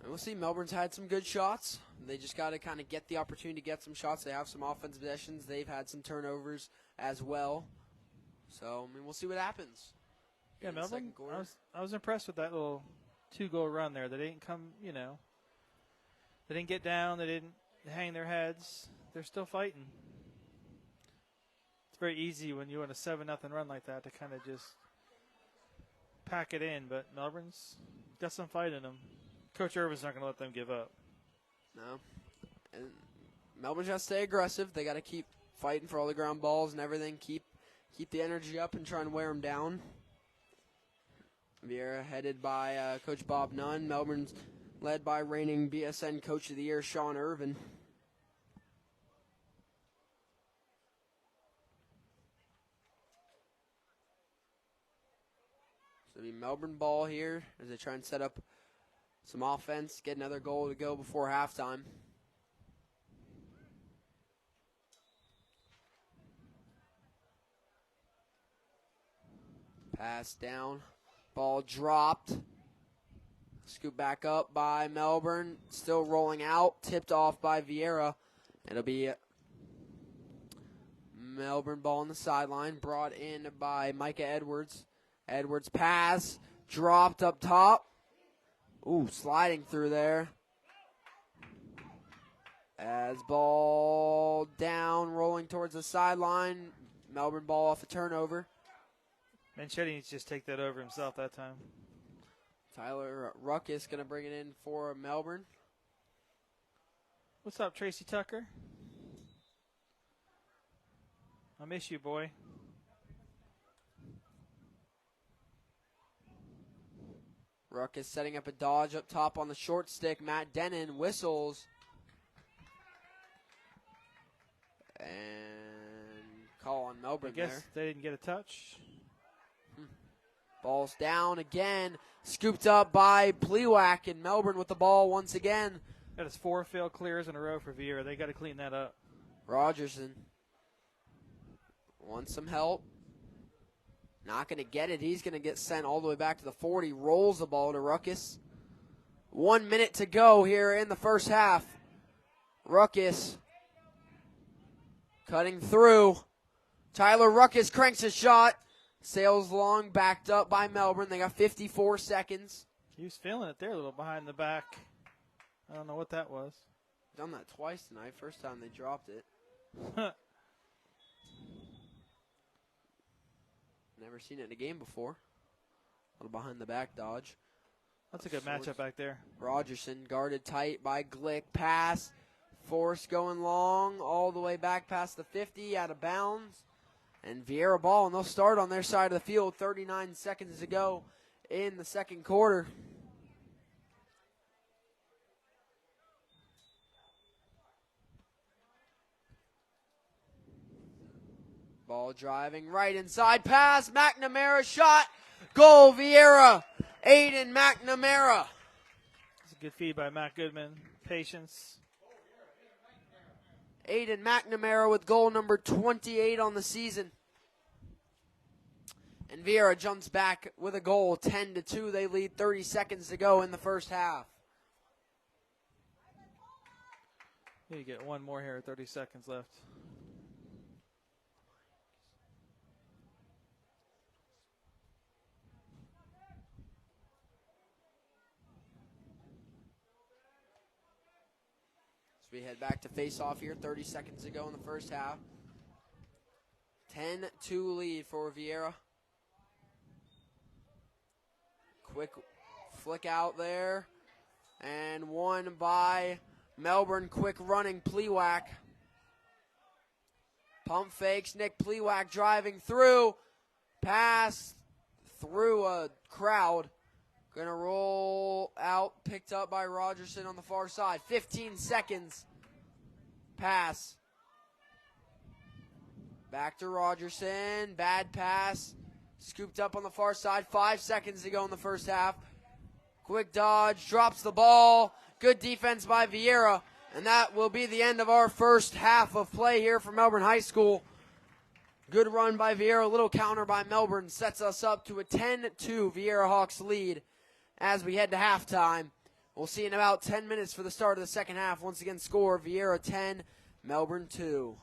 And we'll see. Melbourne's had some good shots. They just got to kind of get the opportunity to get some shots. They have some offensive possessions. They've had some turnovers as well. So, I mean, we'll see what happens. Yeah, Melbourne, I was impressed with that little 2-goal run there. They didn't come, they didn't get down. They didn't hang their heads. They're still fighting. It's very easy when you want a 7-0 run like that to kind of just pack it in. But Melbourne's got some fight in them. Coach Irvin's not going to let them give up. No. And Melbourne's got to stay aggressive. They got to keep fighting for all the ground balls and everything. Keep the energy up and try and wear them down. Viera headed by Coach Bob Nunn. Melbourne's led by reigning BSN Coach of the Year, Sean Irvin. So it'll be Melbourne ball here as they try and set up some offense, get another goal to go before halftime. Pass down. Ball dropped. Scoop back up by Melbourne. Still rolling out. Tipped off by Viera. It'll be Melbourne ball on the sideline. Brought in by Micah Edwards. Edwards pass. Dropped up top. Ooh, sliding through there. As ball down, rolling towards the sideline. Melbourne ball off a turnover. Manchetti needs to just take that over himself that time. Tyler Ruckus going to bring it in for Melbourne. What's up, Tracy Tucker? I miss you, boy. Ruckus setting up a dodge up top on the short stick. Matt Denon whistles. And call on Melbourne there. I guess they didn't get a touch. Ball's down again. Scooped up by Plewack, and Melbourne with the ball once again. That is 4 failed clears in a row for Viera. They got to clean that up. Rogerson wants some help. Not going to get it. He's going to get sent all the way back to the 40. Rolls the ball to Ruckus. 1 minute to go here in the first half. Ruckus cutting through. Tyler Ruckus cranks his shot. Sails long, backed up by Melbourne. They got 54 seconds. He was feeling it there a little behind the back. I don't know what that was. Done that twice tonight. First time they dropped it. Never seen it in a game before. A little behind the back dodge. That's a good matchup back there. Rogerson guarded tight by Glick. Pass. Force going long all the way back past the 50, out of bounds. And Viera ball, and they'll start on their side of the field. 39 seconds to go in the second quarter. Ball driving right inside. Pass. McNamara shot. Goal, Viera. Aiden McNamara. It's a good feed by Matt Goodman. Patience. Aiden McNamara with goal number 28 on the season. And Viera jumps back with a goal, 10-2. They lead 30 seconds to go in the first half. You get one more here, 30 seconds left. We head back to face-off here, 30 seconds to go in the first half. 10-2 lead for Viera. Quick flick out there. And one by Melbourne, quick running Plewack. Pump fakes, Nick Plewack driving through. Pass through a crowd. Gonna roll out, picked up by Rogerson on the far side. 15 seconds. Pass. Back to Rogerson. Bad pass. Scooped up on the far side. 5 seconds to go in the first half. Quick dodge. Drops the ball. Good defense by Viera. And that will be the end of our first half of play here for Melbourne High School. Good run by Viera. A little counter by Melbourne sets us up to a 10-2 Viera Hawks lead as we head to halftime. We'll see in about 10 minutes for the start of the second half. Once again, score Viera 10, Melbourne 2.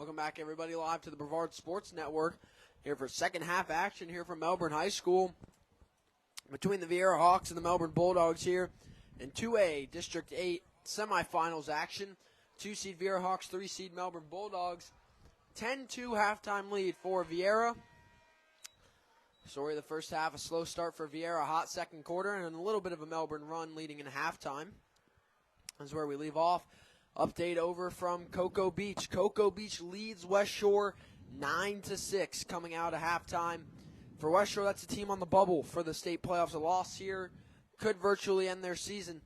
Welcome back, everybody, live to the Brevard Sports Network here for second half action here from Melbourne High School between the Viera Hawks and the Melbourne Bulldogs here in 2A District 8 semifinals action. 2-seed Viera Hawks, 3-seed Melbourne Bulldogs. 10-2 halftime lead for Viera. Story of the first half, a slow start for Viera, a hot second quarter, and a little bit of a Melbourne run leading in halftime. That's where we leave off. Update over from Cocoa Beach. Cocoa Beach leads West Shore 9-6 coming out of halftime. For West Shore, that's a team on the bubble for the state playoffs. A loss here could virtually end their season.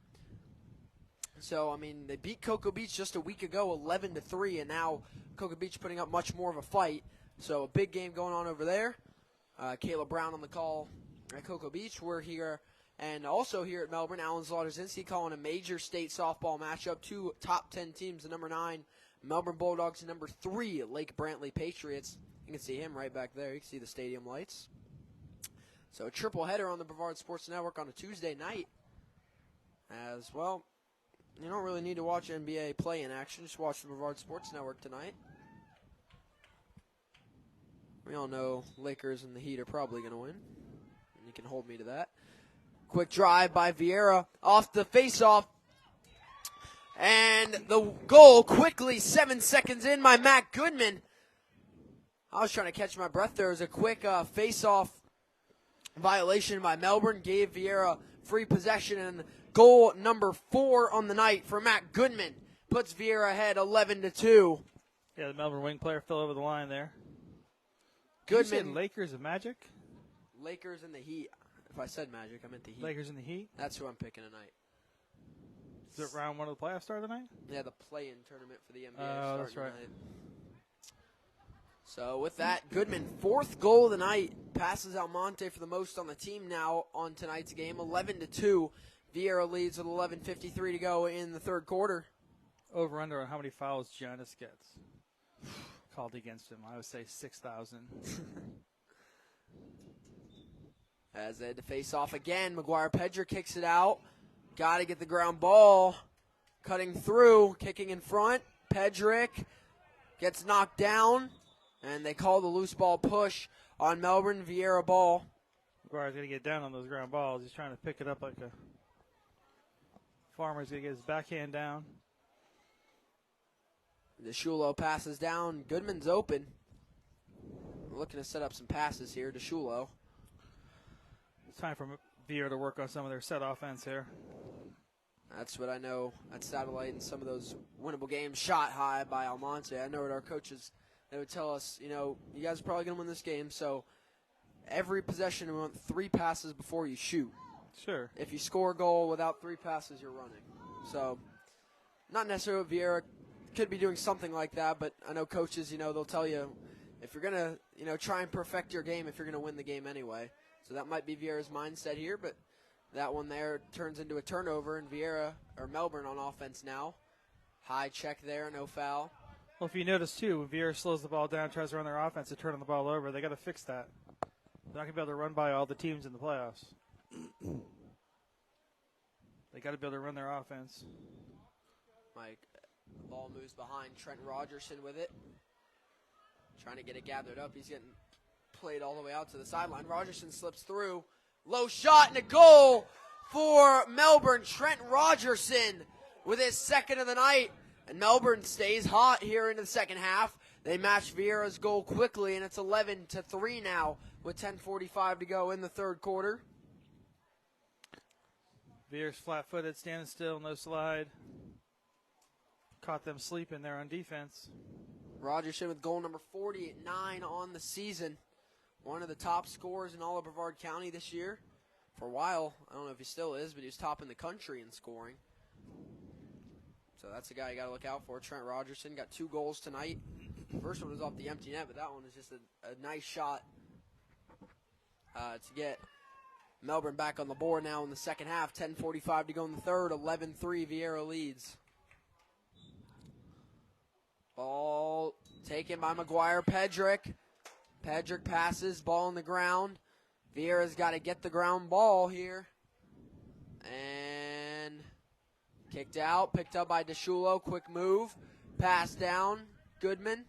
So, I mean, they beat Cocoa Beach just a week ago, 11-3, and now Cocoa Beach putting up much more of a fight. So, a big game going on over there. Kayla Brown on the call at Cocoa Beach. We're here, and also here at Melbourne, Alan Zlatorzynski calling a major state softball matchup. Two top 10 teams, the number 9 Melbourne Bulldogs and number 3 Lake Brantley Patriots. You can see him right back there. You can see the stadium lights. So, a triple header on the Brevard Sports Network on a Tuesday night. As well, you don't really need to watch NBA play in action. Just watch the Brevard Sports Network tonight. We all know Lakers and the Heat are probably going to win. And you can hold me to that. Quick drive by Viera off the face-off. And the goal quickly, 7 seconds in by Matt Goodman. I was trying to catch my breath there. It was a quick face-off violation by Melbourne. Gave Viera free possession, and goal number 4 on the night for Matt Goodman puts Viera ahead 11-2. Yeah, the Melbourne wing player fell over the line there. Goodman. You said Lakers and Magic? Lakers and the Heat. If I said Magic, I meant the Heat. Lakers and the Heat? That's who I'm picking tonight. Is it round 1 of the playoffs start tonight? Yeah, the play-in tournament for the NBA Oh, that's right. tonight. So with that, Goodman, 4th goal of the night, passes Almonte for the most on the team now on tonight's game, 11-2. Viera leads with 11:53 to go in the third quarter. Over under on how many fouls Giannis gets called against him. I would say 6,000. As they had to face off again, McGuire Pedger kicks it out. Got to get the ground ball. Cutting through, kicking in front. Pedrick gets knocked down, and they call the loose ball push on Melbourne. Viera ball. McGuire's going to get down on those ground balls. He's trying to pick it up like a farmer's going to get his backhand down. DeShulo passes down. Goodman's open. Looking to set up some passes here. DeShulo. It's time for Viera to work on some of their set offense here. That's what I know at Satellite and some of those winnable games shot high by Almonte. I know what our coaches, they would tell us, you know, you guys are probably going to win this game, so every possession we want 3 passes before you shoot. Sure. If you score a goal without 3 passes, you're running. So not necessarily Viera could be doing something like that, but I know coaches, you know, they'll tell you if you're going to, you know, try and perfect your game if you're going to win the game anyway. So that might be Viera's mindset here, but that one there turns into a turnover, and Viera, or Melbourne on offense now. High check there, no foul. Well, if you notice, too, when Viera slows the ball down, tries to run their offense, to turn the ball over, they got to fix that. They're not going to be able to run by all the teams in the playoffs. They got to be able to run their offense. Mike, the ball moves behind Trent Rogerson with it. Trying to get it gathered up. He's getting played all the way out to the sideline. Rogerson slips through. Low shot and a goal for Melbourne. Trent Rogerson with his second of the night. And Melbourne stays hot here into the second half. They match Viera's goal quickly, and it's 11-3 now with 10:45 to go in the third quarter. Viera's flat-footed, standing still, no slide. Caught them sleeping there on defense. Rogerson with goal number 49 on the season. One of the top scorers in all of Brevard County this year. For a while, I don't know if he still is, but he was top in the country in scoring. So that's a guy you got to look out for. Trent Rogerson got 2 goals tonight. First one was off the empty net, but that one was just a nice shot to get Melbourne back on the board now in the second half. 10:45 to go in the third. 11-3 Viera leads. Ball taken by McGuire Pedrick. Pedrick passes, ball on the ground. Viera's got to get the ground ball here. And kicked out, picked up by DeShulo. Quick move, pass down. Goodman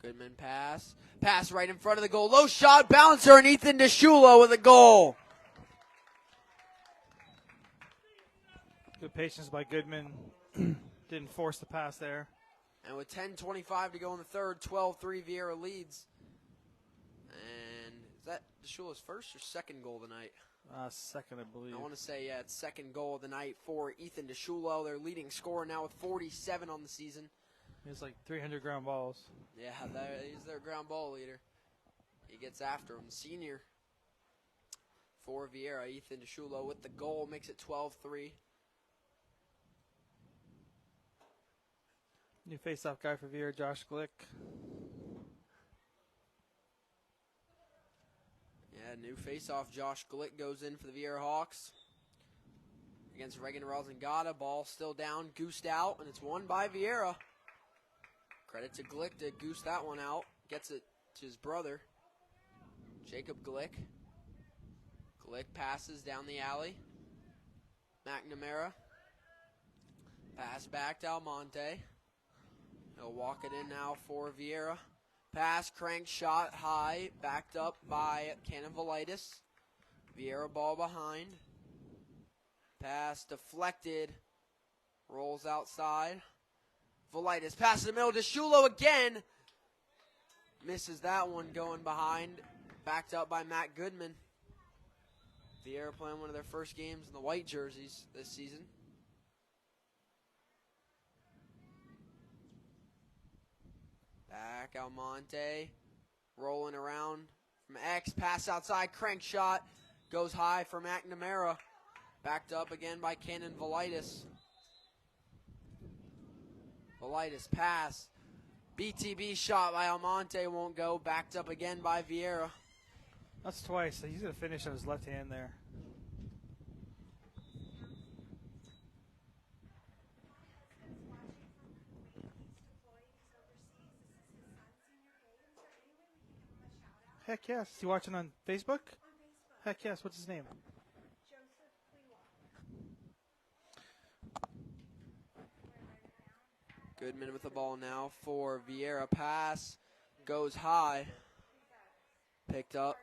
Goodman pass. Pass right in front of the goal. Low shot, bouncer, and Ethan DeShulo with a goal. Good patience by Goodman. Didn't force the pass there. And with 10:25 to go in the third, 12-3 Viera leads. And is that DeShulo's first or second goal tonight? Second, I believe. I want to say, yeah, it's second goal of the night for Ethan DeShulo, their leading scorer now with 47 on the season. He's like 300 ground balls. Yeah, he's their ground ball leader. He gets after him. Senior for Viera, Ethan DeShulo with the goal, makes it 12-3. New face-off guy for Viera, Josh Glick. Yeah, new face-off. Josh Glick goes in for the Viera Hawks against Reagan Rosengada. Ball still down, goosed out, and it's won by Viera. Credit to Glick to goose that one out. Gets it to his brother, Jacob Glick. Glick passes down the alley. McNamara. Pass back to Almonte. He'll walk it in now for Viera. Pass, crank shot, high, backed up by Canavalitis. Viera ball behind. Pass deflected. Rolls outside. Valitis passes the middle to Shulo again. Misses that one going behind. Backed up by Matt Goodman. Viera playing one of their first games in the white jerseys this season. Back Almonte, rolling around from X, pass outside, crank shot, goes high for McNamara. Backed up again by Cannon Valitis. Valitis pass, BTB shot by Almonte, won't go, backed up again by Viera. That's twice, so he's going to finish on his left hand there. Heck yes. Is he watching on Facebook? On Facebook. Heck yes. What's his name? Goodman with the ball now for Viera. Pass goes high. Picked up.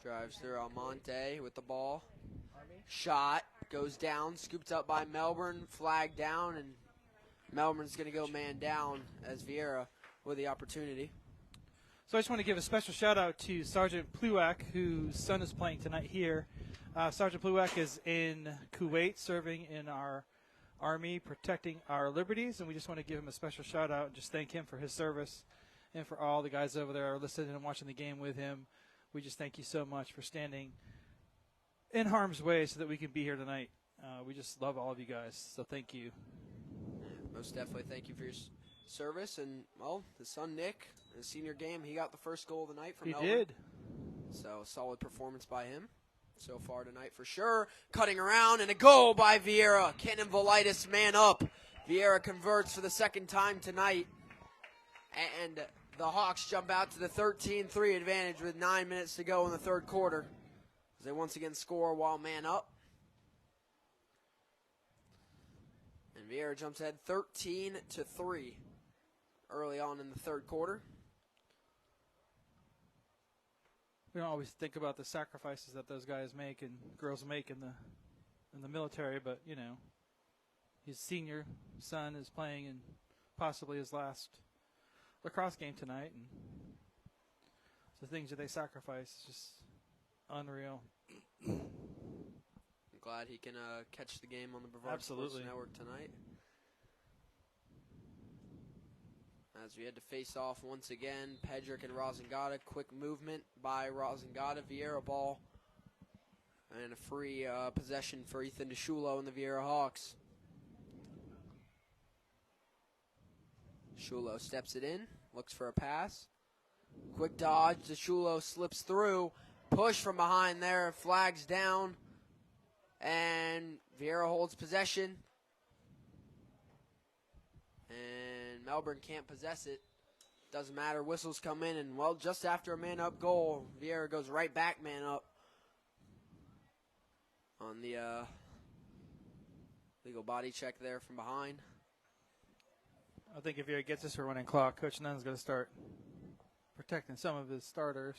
Drives through Almonte with the ball. Shot goes down. Scooped up by Melbourne. Flag down, and Melbourne's going to go man down as Viera with the opportunity. So I just want to give a special shout out to Sergeant Pluak, whose son is playing tonight here. Sergeant Pluak is in Kuwait serving in our Army, protecting our liberties, and we just want to give him a special shout out and just thank him for his service and for all the guys over there listening and watching the game with him. We just thank you so much for standing in harm's way so that we can be here tonight. We just love all of you guys, so thank you. Most definitely thank you for your service. And, well, his son Nick, in his senior game, he got the first goal of the night from Melbourne. He did. So, solid performance by him so far tonight for sure. Cutting around, and a goal by Viera. Cannon Valitis, man up. Viera converts for the second time tonight. And the Hawks jump out to the 13-3 advantage with 9 minutes to go in the third quarter, as they once again score while man up. And Viera jumps ahead 13-3 early on in the third quarter. We don't always think about the sacrifices that those guys make and girls make in the military, but you know, his senior son is playing in possibly his last lacrosse game tonight, and the things that they sacrifice is just unreal. I'm glad he can catch the game on the Brevard Sports Network tonight. As we had to face off once again, Pedrick and Rosengada. Quick movement by Rosengada. Viera ball. And a free possession for Ethan DeShulo and the Viera Hawks. DeShulo steps it in. Looks for a pass. Quick dodge. DeShulo slips through. Push from behind there. Flags down. And Viera holds possession. And Melbourne can't possess it. Doesn't matter. Whistles come in. And, well, just after a man-up goal, Viera goes right back man-up on the legal body check there from behind. I think if Viera gets us a running clock, Coach Nunn's going to start protecting some of his starters.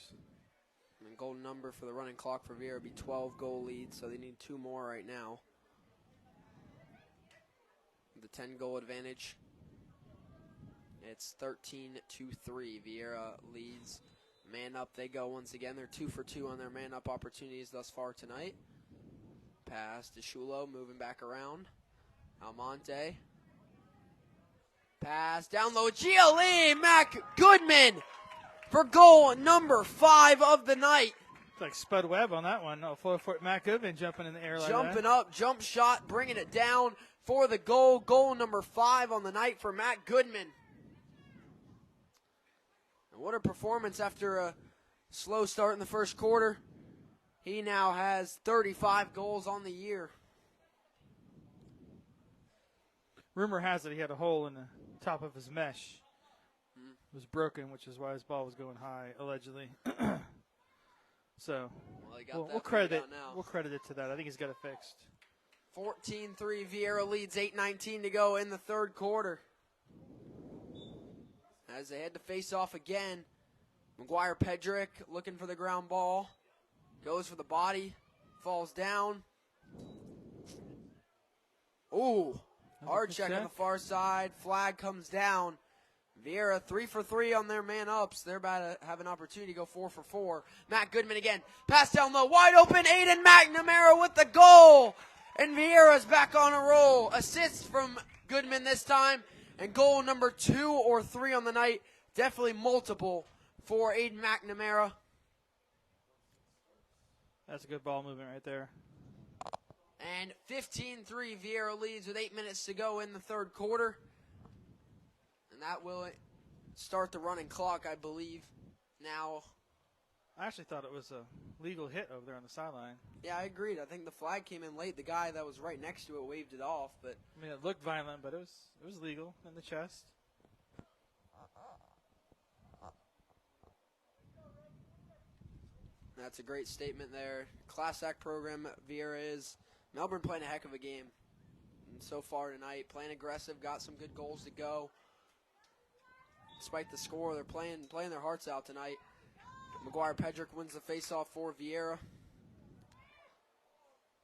And golden number for the running clock for Viera would be 12 goal lead, so they need 2 more right now. The 10-goal advantage. It's 13-3. Viera leads. Man up they go once again. They're 2 for 2 on their man up opportunities thus far tonight. Pass to Shulo, moving back around. Almonte. Pass down low. GLE, Mac Goodman for goal number 5 of the night. It's like Spud Webb on that one. No, 4-foot Mac Goodman jumping in the air like that. Jumping up, jump shot, bringing it down for the goal. Goal number 5 on the night for Mac Goodman. And what a performance after a slow start in the first quarter. He now has 35 goals on the year. Rumor has it he had a hole in the top of his mesh. It was broken, which is why his ball was going high, allegedly. So we'll credit it to that. I think he's got it fixed. 14-3, Viera leads, 8:19 to go in the third quarter. As they head to face off again, McGuire Pedrick looking for the ground ball. Goes for the body, falls down. Ooh, hard check on the far side. Flag comes down. Viera 3 for 3 on their man ups. They're about to have an opportunity to go 4 for 4. Matt Goodman again. Pass down low, wide open. Aiden McNamara with the goal. And Viera's back on a roll. Assist from Goodman this time. And goal number 2 or 3 on the night. Definitely multiple for Aiden McNamara. That's a good ball movement right there. And 15-3, Viera leads with 8 minutes to go in the third quarter. And that will start the running clock, I believe. Now, I actually thought it was a legal hit over there on the sideline. Yeah, I agreed. I think the flag came in late. The guy that was right next to it waved it off. But I mean, it looked violent, but it was legal in the chest. That's a great statement there. Class Act program, Viera is. Melbourne playing a heck of a game. And so far tonight, playing aggressive, got some good goals to go. Despite the score, they're playing their hearts out tonight. McGuire Pedrick wins the faceoff for Viera.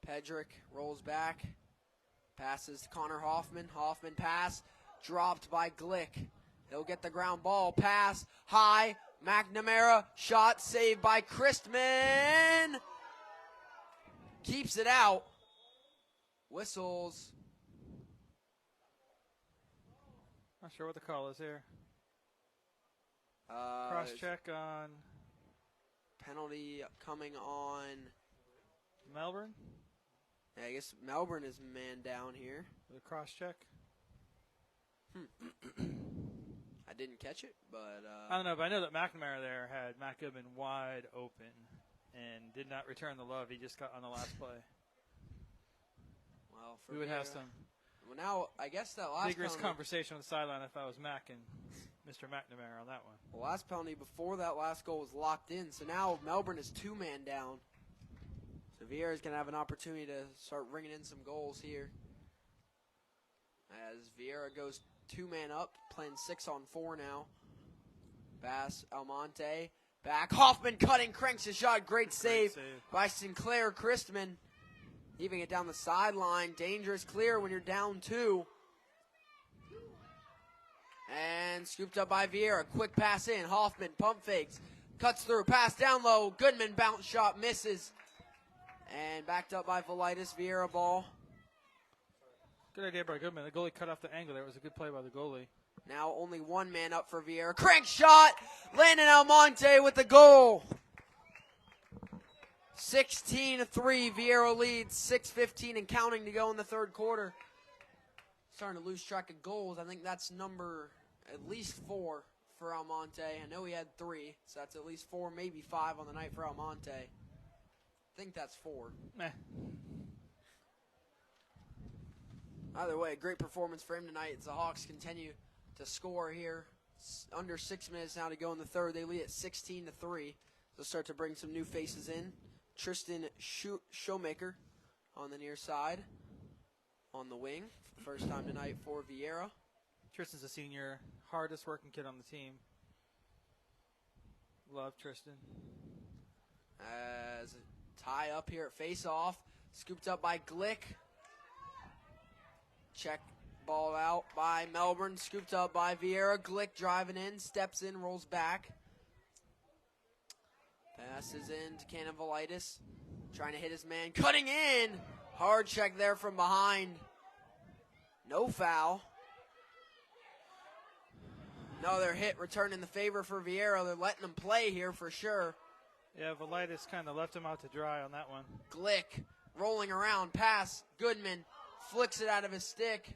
Pedrick rolls back. Passes to Connor Hoffman. Hoffman pass. Dropped by Glick. They'll get the ground ball. Pass. High. McNamara. Shot saved by Christman. Keeps it out. Whistles. Not sure what the call is here. Cross check on. Penalty coming on Melbourne. Yeah, I guess Melbourne is man down here. The cross check. I didn't catch it, but I don't know, but I know that McNamara there had Matt Goodman wide open and did not return the love he just got on the last play. Well, we would have some. Well, now I guess that last vigorous penalty, conversation on the sideline if I was Mac and Mr. McNamara on that one. The last penalty before that last goal was locked in, so now Melbourne is 2-man down. So Viera is going to have an opportunity to start ringing in some goals here. As Viera goes 2-man up, playing 6-on-4 now. Pass, Almonte, back. Hoffman cutting, cranks his shot. Great save by Sinclair Christman. Leaving it down the sideline. Dangerous clear when you're down 2. And scooped up by Viera. Quick pass in. Hoffman pump fakes. Cuts through. Pass down low. Goodman bounce shot misses. And backed up by Velitis. Viera ball. Good idea by Goodman. The goalie cut off the angle there. It was a good play by the goalie. Now only 1 man up for Viera. Crank shot. Landon Almonte with the goal. 16-3. Viera leads. 6:15 and counting to go in the third quarter. Starting to lose track of goals. I think that's number at least 4 for Almonte. I know he had 3, so that's at least 4, maybe 5 on the night for Almonte. I think that's 4. Meh. Either way, great performance for him tonight as the Hawks continue to score here. Under 6 minutes now to go in the third. They lead at 16-3. They'll start to bring some new faces in. Tristan Showmaker on the near side. On the wing. First time tonight for Viera. Tristan's a senior, hardest working kid on the team. Love Tristan. As a tie up here at face-off. Scooped up by Glick. Check ball out by Melbourne. Scooped up by Viera. Glick driving in, steps in, rolls back. Passes in to Canavalitis. Trying to hit his man. Cutting in. Hard check there from behind. No foul. Another hit return in the favor for Viera. They're letting him play here for sure. Yeah, Velitis kind of left him out to dry on that one. Glick rolling around. Pass. Goodman flicks it out of his stick.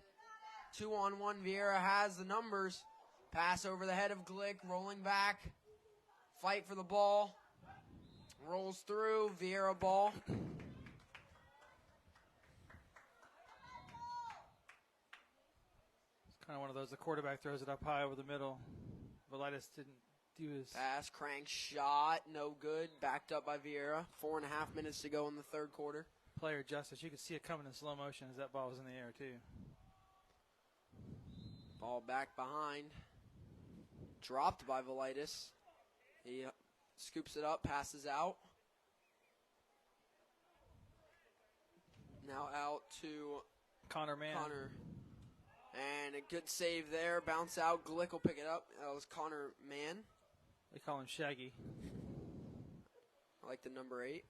2-on-1. Viera has the numbers. Pass over the head of Glick. Rolling back. Fight for the ball. Rolls through. Viera ball. Kind of one of those, the quarterback throws it up high over the middle. Velitis didn't do his... Pass, crank, shot, no good. Backed up by Viera. 4.5 minutes to go in the third quarter. Player justice. You could see it coming in slow motion as that ball was in the air, too. Ball back behind. Dropped by Velitis. He scoops it up, passes out. Now out to Connor Mann. Connor. And a good save there. Bounce out. Glick will pick it up. That was Connor Mann. They call him Shaggy. I like the number 8.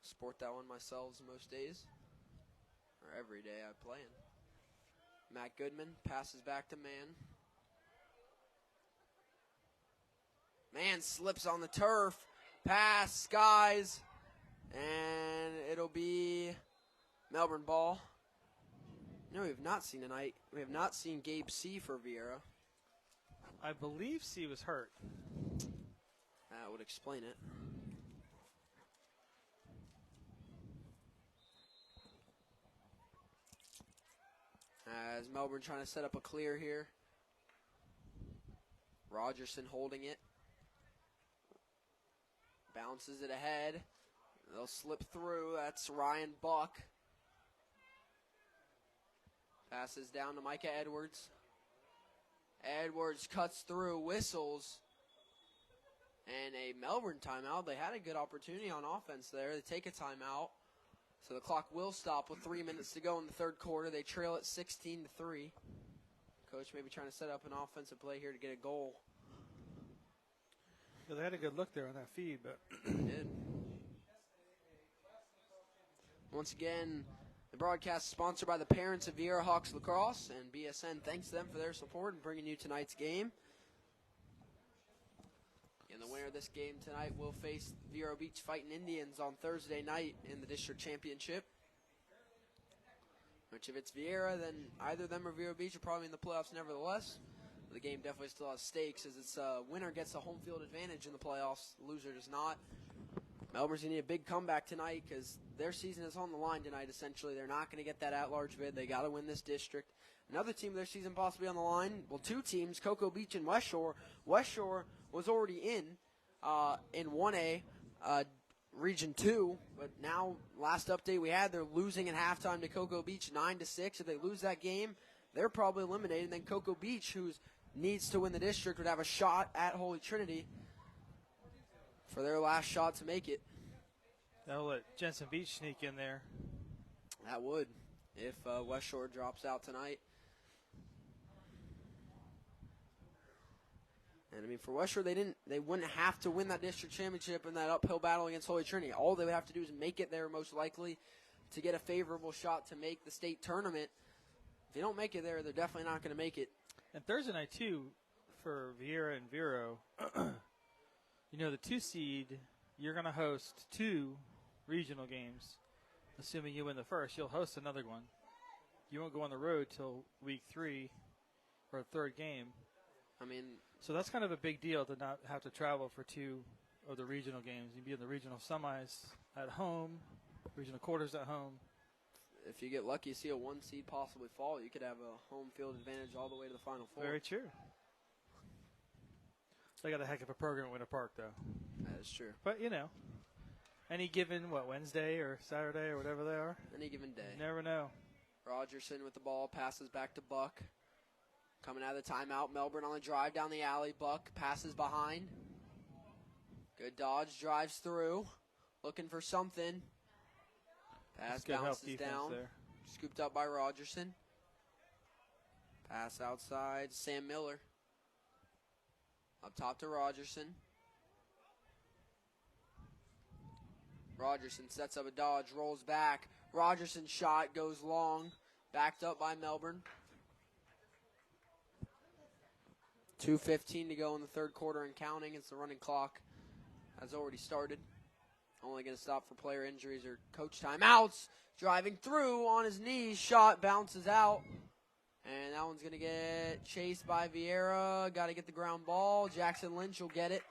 Sport that one myself most days. Or every day I play in. Matt Goodman passes back to Mann. Mann slips on the turf. Pass, skies. And it'll be Melbourne ball. No, we have not seen tonight. We have not seen Gabe C. for Viera. I believe C was hurt. That would explain it. As Melbourne trying to set up a clear here. Rogerson holding it. Bounces it ahead. They'll slip through. That's Ryan Buck. Passes down to Micah Edwards. Edwards cuts through, whistles. And a Melbourne timeout. They had a good opportunity on offense there. They take a timeout. So the clock will stop with 3 minutes to go in the third quarter. They trail it 16-3. Coach maybe trying to set up an offensive play here to get a goal. Yeah, they had a good look there on that feed, but They did. Once again, the broadcast is sponsored by the parents of Viera Hawks Lacrosse, and BSN thanks them for their support in bringing you tonight's game. And the winner of this game tonight will face Vero Beach Fighting Indians on Thursday night in the district championship. Which if it's Viera, then either them or Vero Beach are probably in the playoffs nevertheless. The game definitely still has stakes as its winner gets the home field advantage in the playoffs. The loser does not. Melbourne's going to need a big comeback tonight because their season is on the line tonight, essentially. They're not going to get that at-large bid. They got to win this district. Another team, their season possibly on the line. Well, two teams, Cocoa Beach and West Shore. West Shore was already in 1A, Region 2. But now, last update we had, they're losing at halftime to Cocoa Beach 9-6. If they lose that game, they're probably eliminated. And then Cocoa Beach, who needs to win the district, would have a shot at Holy Trinity for their last shot to make it. That'll let Jensen Beach sneak in there. That would, if West Shore drops out tonight. And I mean, for West Shore, they wouldn't have to win that district championship in that uphill battle against Holy Trinity. All they would have to do is make it there, most likely, to get a favorable shot to make the state tournament. If they don't make it there, they're definitely not going to make it. And Thursday night, too, for Viera and Vero, you know, the 2 seed, you're going to host 2 regional games. Assuming you win the first, you'll host another one. You won't go on the road till week 3 or third game. I mean, so that's kind of a big deal to not have to travel for 2 of the regional games. You'd be in the regional semis at home, regional quarters at home. If you get lucky, see a 1 seed possibly fall, you could have a home field advantage all the way to the Final Four. Very true. They got a heck of a program at Winter Park, though. That is true. But, you know, any given, Wednesday or Saturday or whatever they are? Any given day. You never know. Rogerson with the ball, passes back to Buck. Coming out of the timeout, Melbourne on the drive down the alley. Buck passes behind. Good dodge, drives through. Looking for something. Pass bounces down. There. Scooped up by Rogerson. Pass outside, Sam Miller. Up top to Rogerson. Rogerson sets up a dodge, rolls back. Rogerson's shot goes long. Backed up by Melbourne. 2:15 to go in the third quarter and counting. It's the running clock has already started. Only going to stop for player injuries or coach timeouts. Driving through on his knees. Shot bounces out. And that one's going to get chased by Viera. Got to get the ground ball. Jackson Lynch will get it.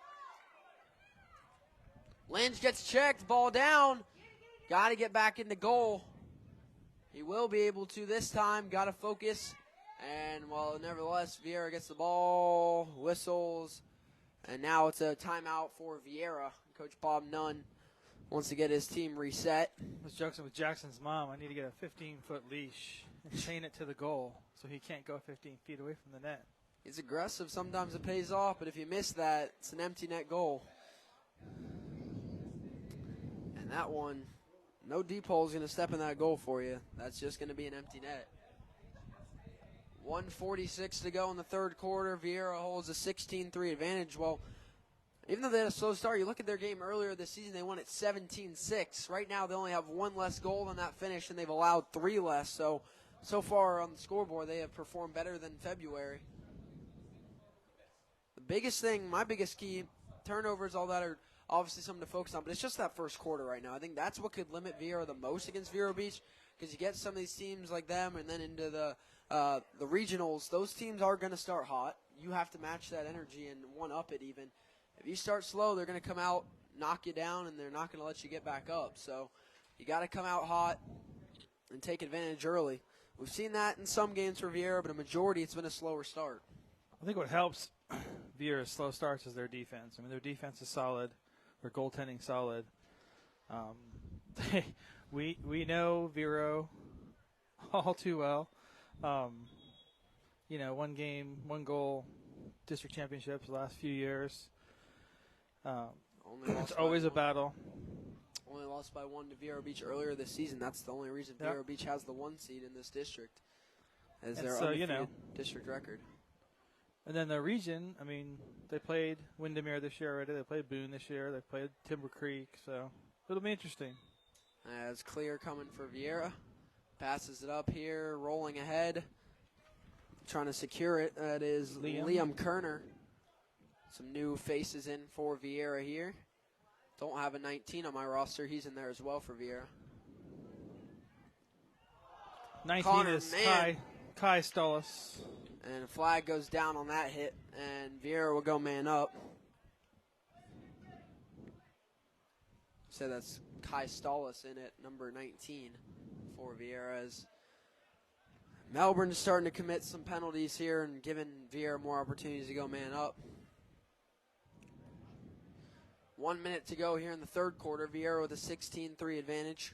Lynch gets checked. Ball down. Got to get back into goal. He will be able to this time. Got to focus. And, well, nevertheless, Viera gets the ball, whistles, and now it's a timeout for Viera. Coach Bob Nunn wants to get his team reset. I was joking with Jackson's mom. I need to get a 15-foot leash and chain it to the goal so he can't go 15 feet away from the net. He's aggressive. Sometimes it pays off, but if you miss that, it's an empty net goal. And that one, no deep hole is going to step in that goal for you. That's just going to be an empty net. 1:46 to go in the third quarter. Viera holds a 16-3 advantage. Well, even though they had a slow start, you look at their game earlier this season, they won at 17-6. Right now, they only have one less goal than that finish, and they've allowed 3 less. So far on the scoreboard, they have performed better than February. The biggest thing, my biggest key, turnovers, all that are obviously something to focus on, but it's just that first quarter right now. I think that's what could limit Viera the most against Vero Beach, because you get some of these teams like them and then into the regionals, those teams are going to start hot. You have to match that energy and one-up it even. If you start slow, they're going to come out, knock you down, and they're not going to let you get back up. So you got to come out hot and take advantage early. We've seen that in some games for Viera, but a majority it's been a slower start. I think what helps Viera's slow starts is their defense. I mean, their defense is solid. Their goaltending solid. We know Vero all too well. One game, one goal, district championships the last few years. It's always a battle. Only lost by 1 to Vero Beach earlier this season. That's the only reason Vero Beach has the 1 seed in this district, as their undefeated district record. And then the region, I mean, they played Windermere this year already. They played Boone this year. They played Timber Creek. So it'll be interesting. As clear coming for Viera. Passes it up here, rolling ahead. Trying to secure it. That is Liam Kerner. Some new faces in for Viera here. Don't have a 19 on my roster. He's in there as well for Viera. 19 Connor, is Kai Stollis. And a flag goes down on that hit, and Viera will go man up. So that's Kai Stollis in at number 19 for Viera. As Melbourne is starting to commit some penalties here and giving Viera more opportunities to go man up. 1 minute to go here in the third quarter. Viera with a 16-3 advantage.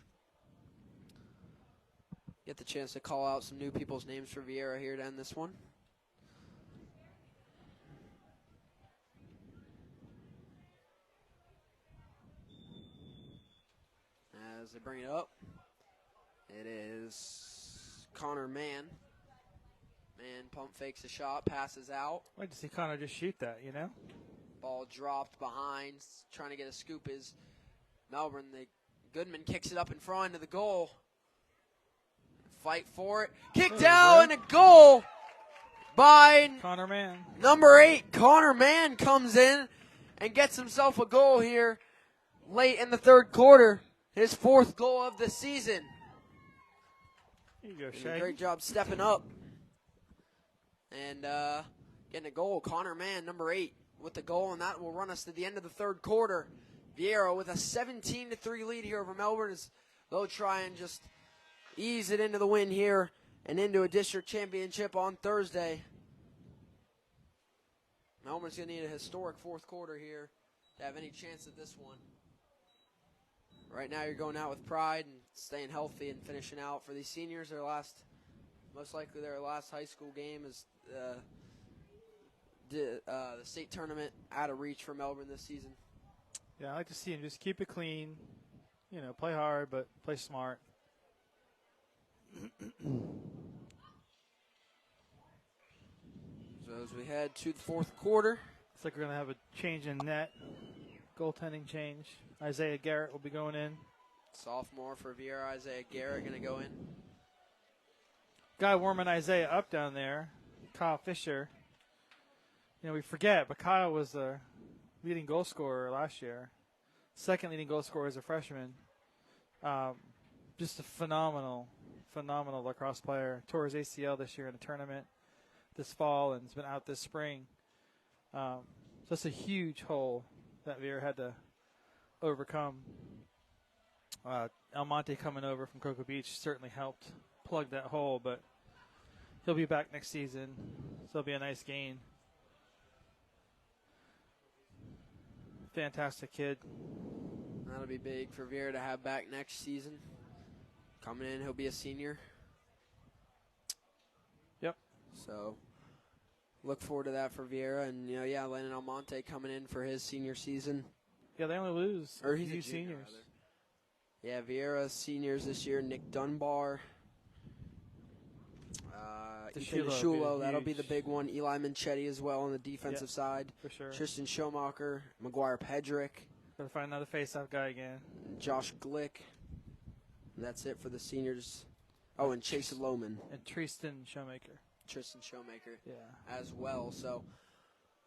Get the chance to call out some new people's names for Viera here to end this one. As they bring it up, it is Connor Mann. Mann pump fakes a shot, passes out. I'd like to see Connor just shoot that, Ball dropped behind, trying to get a scoop is Melbourne. Goodman kicks it up in front of the goal. Fight for it. Kicked out and a goal by Connor Mann. Number 8, Connor Mann comes in and gets himself a goal here late in the third quarter. His 4th goal of the season. There you go, Shay. Great job stepping up and getting a goal. Connor Mann, number 8, with the goal, and that will run us to the end of the third quarter. Viera with a 17-3 lead here over Melbourne as they'll try and just ease it into the win here and into a district championship on Thursday. Melbourne's going to need a historic 4th quarter here to have any chance at this one. Right now you're going out with pride and staying healthy and finishing out. For these seniors, most likely their last high school game is the state tournament out of reach for Melbourne this season. Yeah, I like to see him just keep it clean. You know, play hard, but play smart. So as we head to the fourth quarter. Looks like we're going to have a change in net. Goaltending change. Isaiah Garrett will be going in. Sophomore for Viera, Isaiah Garrett going to go in. Guy warming Isaiah up down there, Kyle Fisher. You know, we forget, but Kyle was the leading goal scorer last year. Second leading goal scorer as a freshman. Just a phenomenal lacrosse player. Tore his ACL this year in a tournament this fall and has been out this spring. So it's a huge hole that Viera had to overcome. Almonte coming over from Cocoa Beach certainly helped plug that hole, but he'll be back next season, so it'll be a nice gain. Fantastic kid. That'll be big for Viera to have back next season. Coming in, he'll be a senior. Yep. So look forward to that for Viera. And, Landon Almonte coming in for his senior season. Yeah, they only lose or he's a few a junior, seniors. rather. Yeah, Viera seniors this year. Nick Dunbar. Ethan DeShulo, that'll be the big one. Eli Manchetti as well on the defensive side. For sure. Tristan Schomacher, McGuire Pedrick. Gotta find another face-off guy again. Josh Glick. And that's it for the seniors. Oh, and Chase Lohman. And Tristan Shoemaker. As well. So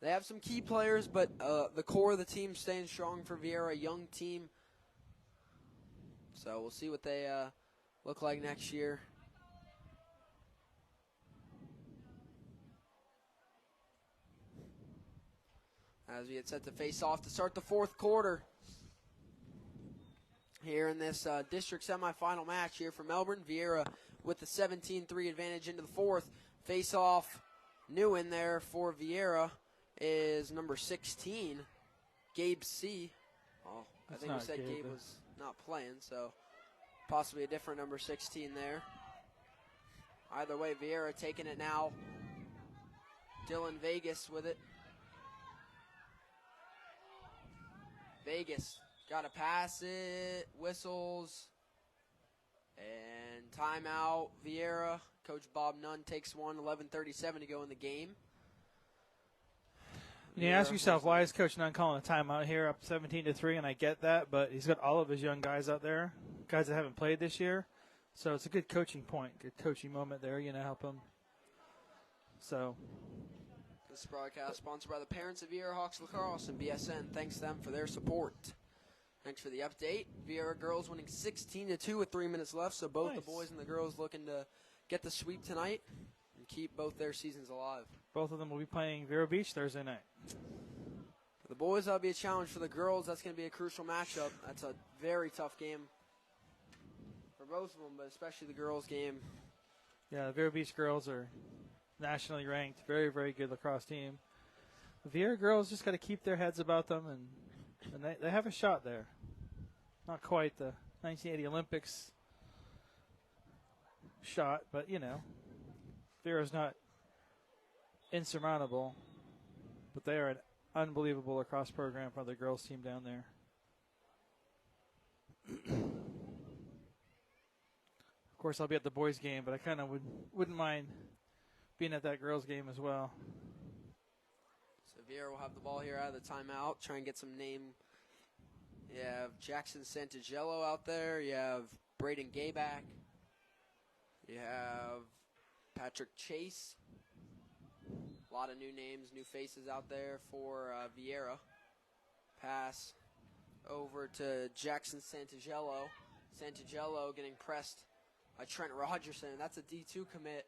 they have some key players, but the core of the team staying strong for Viera, a young team. So we'll see what they look like next year. As we get set to face off to start the fourth quarter here in this district semifinal match here for Melbourne. Viera with the 17-3 advantage into the fourth. Face off new in there for Viera is number 16, Gabe C. Oh, I think we said Gabe was not playing, so possibly a different number 16 there. Either way, Viera taking it now. Dylan Vegas with it. Vegas got to pass it, whistles, and timeout. Viera, Coach Bob Nunn takes one, 11:37 to go in the game. You ask yourself, why is Coach Nunn calling a timeout here up 17-3, and I get that, but he's got all of his young guys out there, guys that haven't played this year, so it's a good coaching point, good coaching moment there, help them. So this broadcast sponsored by the parents of Viera Hawks Lacrosse and BSN. Thanks them for their support. Thanks for the update. Viera girls winning 16-2 with 3 minutes left, so both the boys and the girls looking to get the sweep tonight and keep both their seasons alive. Both of them will be playing Vero Beach Thursday night. For the boys, that'll be a challenge. For the girls, that's going to be a crucial matchup. That's a very tough game for both of them, but especially the girls' game. Yeah, the Vero Beach girls are nationally ranked, very, very good lacrosse team. The Viera girls just got to keep their heads about them, and they have a shot there. Not quite the 1980 Olympics shot, but, Viera's not insurmountable, but they are an unbelievable lacrosse program for the girls team down there. Of course, I'll be at the boys game, but I kind of wouldn't mind being at that girls game as well. So Viera will have the ball here out of the timeout, try and get some name. You have Jackson Santagello out there. You have Braden Gayback. You have Patrick Chase. A lot of new names, new faces out there for Viera. Pass over to Jackson Santagello. Santagello getting pressed by Trent Rogerson. That's a D2 commit.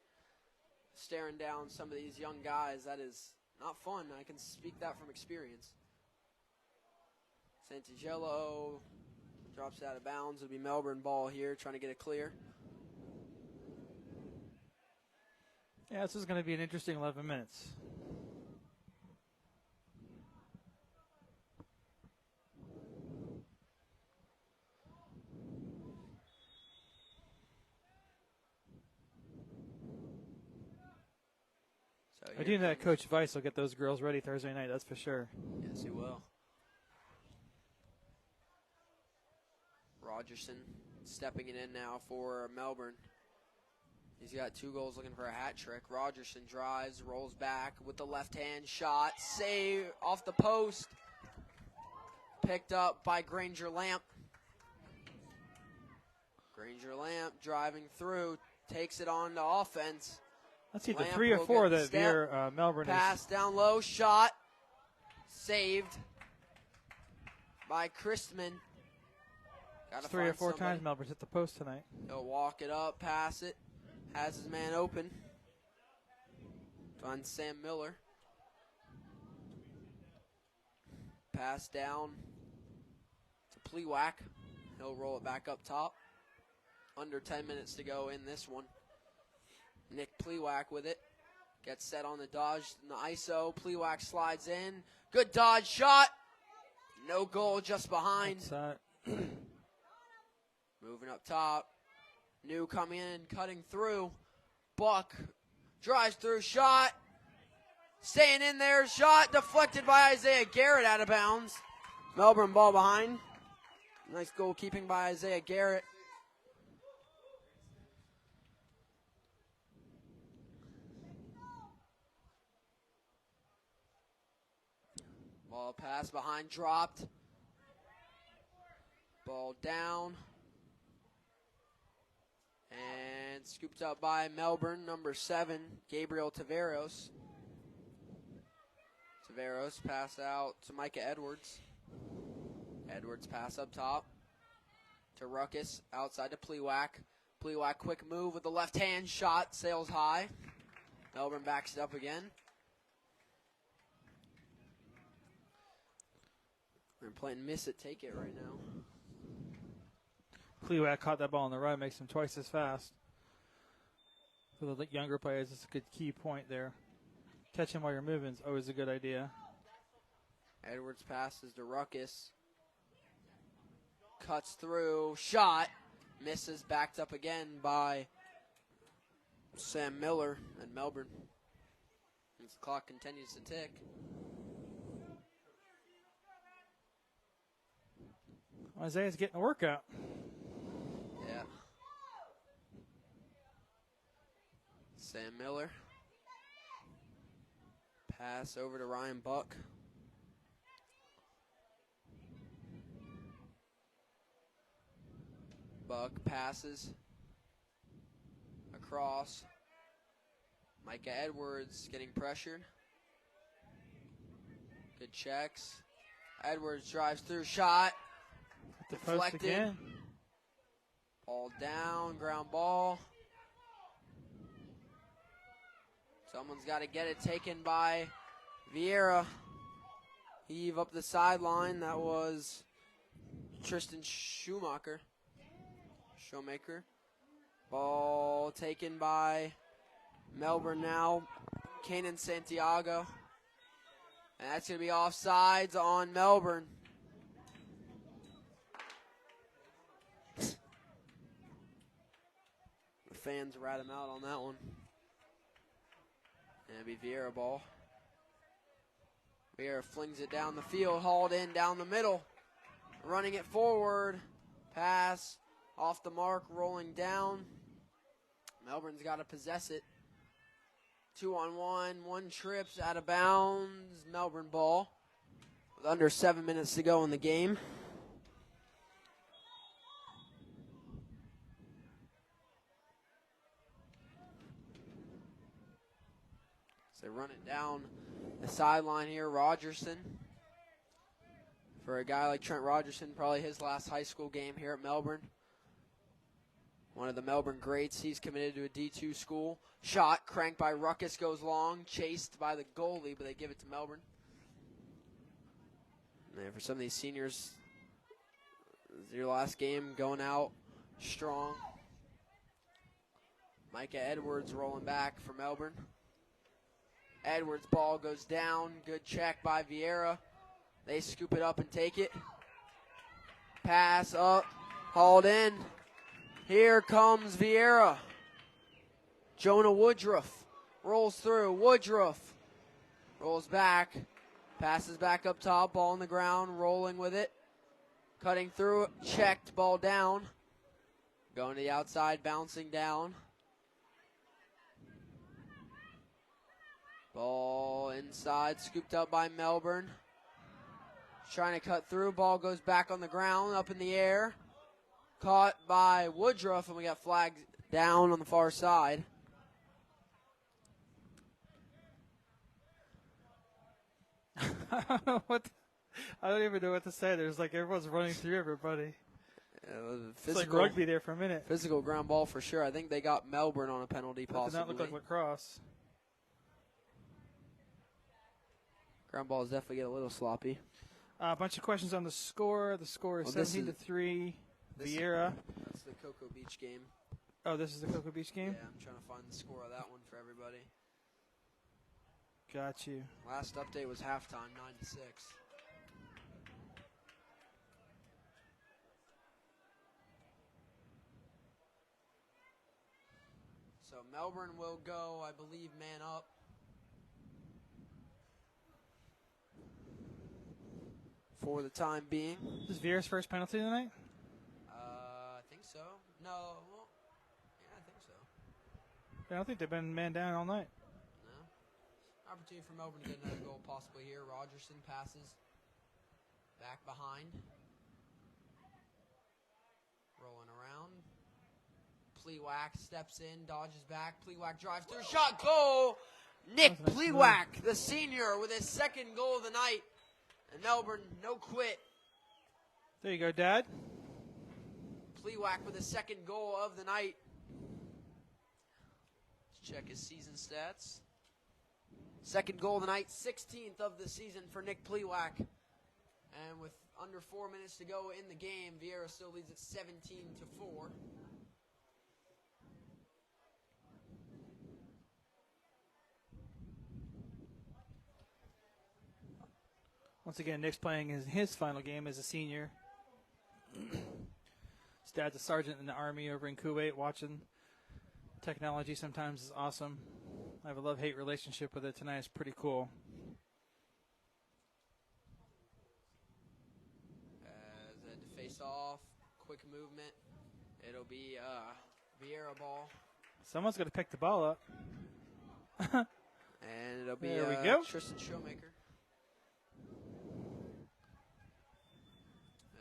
Staring down some of these young guys. That is not fun. I can speak that from experience. Santagello drops out of bounds. It'll be Melbourne ball here, trying to get it clear. Yeah, this is going to be an interesting 11 minutes. So I do know that Coach Weiss will get those girls ready Thursday night, that's for sure. Yes, he will. Rogerson stepping it in now for Melbourne. He's got 2 goals, looking for a hat trick. Rogerson drives, rolls back with the left-hand shot. Save off the post. Picked up by Granger Lamp. Granger Lamp driving through, takes it on to offense. That's either Lamp 3 or will 4 get that the step. Viera Melbourne Pass down low, shot. Saved by Christman. is 3 or 4 times Melbourne's hit the post tonight. He'll walk it up, pass it. Has his man open. Finds Sam Miller. Pass down to Plewack. He'll roll it back up top. Under 10 minutes to go in this one. Nick Plewack with it. Gets set on the dodge in the ISO. Plewack slides in. Good dodge shot. No goal, just behind. Moving up top. New coming in, cutting through. Buck drives through, shot. Staying in there, shot deflected by Isaiah Garrett out of bounds. Melbourne ball behind. Nice goalkeeping by Isaiah Garrett. Ball pass behind, dropped. Ball down. And scooped up by Melbourne, number 7, Gabriel Taveros. Taveros pass out to Micah Edwards. Edwards pass up top to Ruckus, outside to Plewack. Plewack quick move with the left-hand shot, sails high. Melbourne backs it up again. We're playing miss it, take it right now. Plewack caught that ball on the run, makes him twice as fast. For the younger players, it's a good key point there. Catching while you're moving is always a good idea. Edwards passes to Ruckus. Cuts through, shot. Misses, backed up again by Sam Miller and Melbourne. As the clock continues to tick. Isaiah's getting a workout. Yeah. Sam Miller. Pass over to Ryan Buck. Buck passes across. Micah Edwards getting pressured. Good checks. Edwards drives through, shot. Deflected. Again. Ball down, ground ball. Someone's got to get it, taken by Viera. Heave up the sideline. That was Tristan Shoemaker. Ball taken by Melbourne now. Kanan Santiago. And that's going to be offsides on Melbourne. The fans rat him out on that one. And it'll be Viera ball. Viera flings it down the field, hauled in down the middle. Running it forward. Pass off the mark, rolling down. Melbourne's got to possess it. 2-on-1, one trips out of bounds. Melbourne ball with under 7 minutes to go in the game. So they run it down the sideline here. Rogerson. For a guy like Trent Rogerson, probably his last high school game here at Melbourne. One of the Melbourne greats. He's committed to a D2 school. Shot, cranked by Ruckus, goes long. Chased by the goalie, but they give it to Melbourne. And for some of these seniors, your last game going out strong. Micah Edwards rolling back for Melbourne. Edwards' ball goes down. Good check by Viera. They scoop it up and take it. Pass up, hauled in. Here comes Viera. Jonah Woodruff rolls through. Woodruff rolls back, passes back up top, ball on the ground, rolling with it. Cutting through, checked, ball down. Going to the outside, bouncing down. Ball inside, scooped up by Melbourne. Trying to cut through, ball goes back on the ground, up in the air. Caught by Woodruff, and we got flags down on the far side. I don't even know what to say. There's like everyone's running through everybody. It's like Physical, rugby there for a minute. physical ground ball for sure. I think they got Melbourne on a penalty, That possibly. did not look like lacrosse. Ground balls definitely get a little sloppy. A bunch of questions on the score. The score is 17-3. Viera. That's the Cocoa Beach game. Oh, this is the Cocoa Beach game? Yeah, I'm trying to find the score of that one for everybody. Got you. Last update was halftime, 9-6. So Melbourne will go, I believe, man up. For the time being. Is Viera's first penalty tonight? I think so. No, well, yeah, I think so. I don't think they've been man down all night. No. Opportunity for Melbourne to get another goal possibly here. Rogerson passes back behind. Rolling around. Plewack steps in, dodges back. Plewack drives through, shot, goal! Nick Plewack, the senior, with his second goal of the night. And Melbourne, no quit. There you go, Dad. Plewack with his second goal of the night. Let's check his season stats. Second goal of the night, 16th of the season for Nick Plewack. And with under 4 minutes to go in the game, Viera still leads at 17-4. Once again, Nick's playing his final game as a senior. His dad's a sergeant in the Army over in Kuwait. Watching technology sometimes is awesome. I have a love-hate relationship with it tonight. It's pretty cool. As a face-off, quick movement. It'll be Viera ball. Someone's going to pick the ball up. And it'll be There we go. Tristan Showmaker.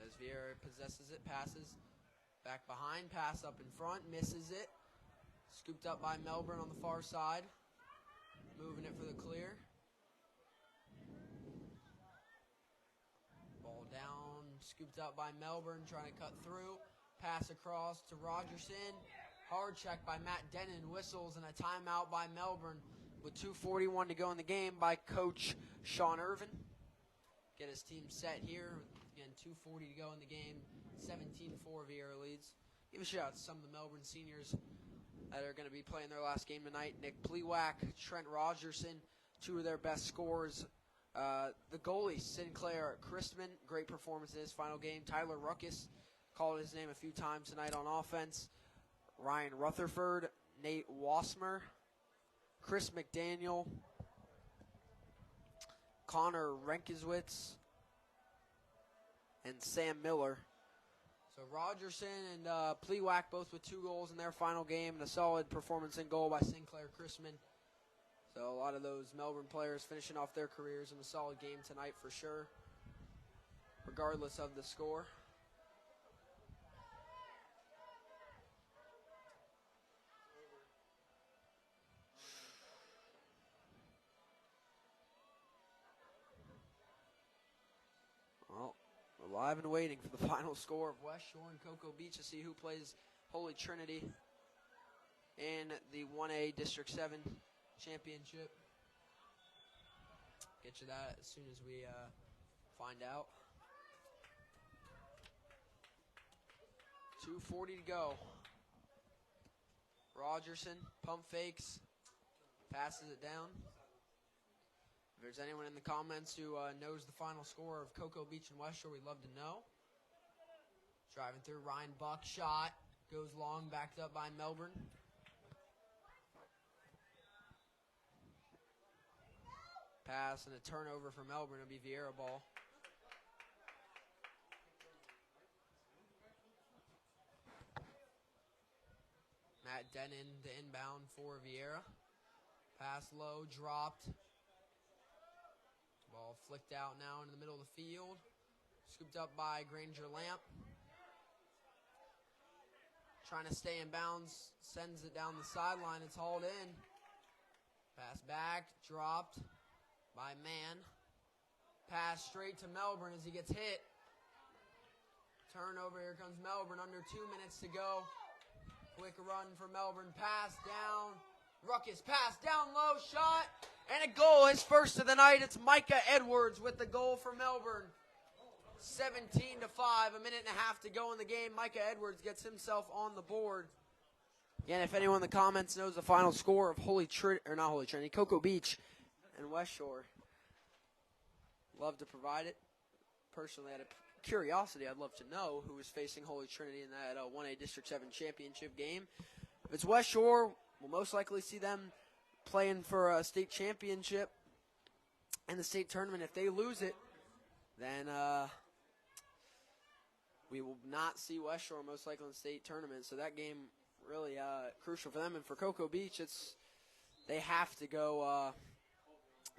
As Viera possesses it, passes back behind, pass up in front, misses it. Scooped up by Melbourne on the far side. Moving it for the clear. Ball down, scooped up by Melbourne, trying to cut through. Pass across to Rogerson. Hard check by Matt Denon, whistles, and a timeout by Melbourne with 2:41 to go in the game by Coach Sean Irvin. Get his team set here. Again, 2:40 to go in the game. 17-4 Viera leads. Give a shout out to some of the Melbourne seniors that are going to be playing their last game tonight. Nick Plewack, Trent Rogerson, two of their best scorers. The goalie, Sinclair Christman, great performance in his final game. Tyler Ruckus called his name a few times tonight on offense. Ryan Rutherford, Nate Wassmer, Chris McDaniel, Connor Renkiswitz, and Sam Miller. So Rogerson and Plewack both with 2 goals in their final game, and a solid performance in goal by Sinclair Christman. So a lot of those Melbourne players finishing off their careers in a solid game tonight for sure, regardless of the score. Well, we're live and waiting for the final score of West Shore and Cocoa Beach to see who plays Holy Trinity in the 1A District 7 championship. Get you that as soon as we find out. 2:40 to go. Rogerson pump fakes, passes it down. If there's anyone in the comments who knows the final score of Cocoa Beach and West Shore, we'd love to know. Driving through, Ryan Buck, shot, goes long, backed up by Melbourne. Pass and a turnover for Melbourne. It'll be Viera ball. Matt Denon, the inbound for Viera. Pass low, dropped. Ball flicked out now into the middle of the field. Scooped up by Granger Lamp. Trying to stay in bounds, sends it down the sideline. It's hauled in. Pass back, dropped by Mann. Pass straight to Melbourne as he gets hit. Turnover, here comes Melbourne, under 2 minutes to go. Quick run for Melbourne, pass down. Ruckus, pass down low, shot, and a goal, his first of the night. It's Micah Edwards with the goal for Melbourne. 17-5, a minute and a half to go in the game. Micah Edwards gets himself on the board. Again, if anyone in the comments knows the final score of Cocoa Beach and West Shore, love to provide it. Personally, out of curiosity, I'd love to know who is facing Holy Trinity in that 1A District 7 championship game. If it's West Shore, we'll most likely see them playing for a state championship in the state tournament. If they lose it, then we will not see West Shore most likely in the state tournament. So that game really crucial for them. And for Cocoa Beach, they have to go.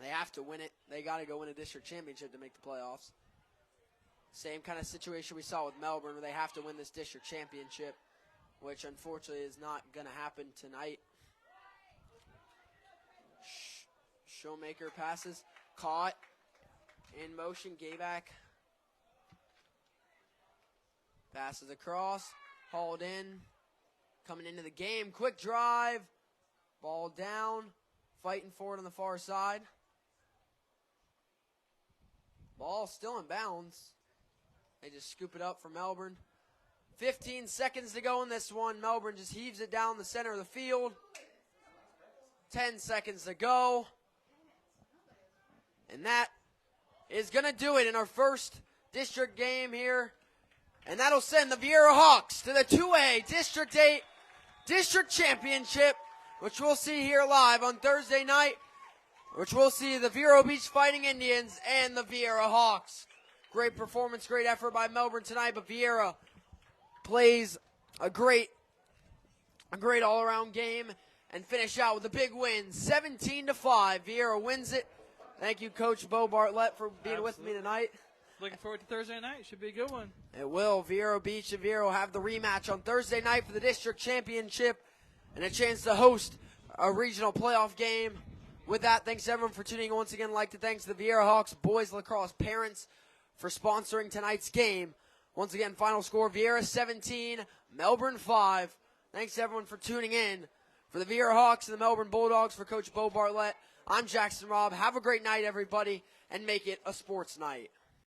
They have to win it. They got to go win a district championship to make the playoffs. Same kind of situation we saw with Melbourne, where they have to win this district championship, which unfortunately is not going to happen tonight. Showmaker passes, caught, in motion, Gayback. Passes across, hauled in, coming into the game, quick drive, ball down, fighting for it on the far side. Ball still in bounds. They just scoop it up for Melbourne. 15 seconds to go in this one. Melbourne just heaves it down the center of the field. 10 seconds to go. And that is going to do it in our first district game here. And that'll send the Viera Hawks to the 2A District 8 District Championship, which we'll see here live on Thursday night, which we'll see the Vero Beach Fighting Indians and the Viera Hawks. Great performance, great effort by Melbourne tonight, but Viera plays a great all-around game and finish out with a big win, 17-5. Viera wins it. Thank you, Coach Bo Bartlett, for being with me tonight. Looking forward to Thursday night. Should be a good one. It will. Vero Beach and Viera will have the rematch on Thursday night for the district championship and a chance to host a regional playoff game. With that, thanks everyone for tuning in. Once again, I'd like to thank the Viera Hawks boys lacrosse parents for sponsoring tonight's game. Once again, final score, Viera 17, Melbourne 5. Thanks everyone for tuning in. For the Viera Hawks and the Melbourne Bulldogs, for Coach Bo Bartlett, I'm Jackson Robb. Have a great night, everybody, and make it a sports night.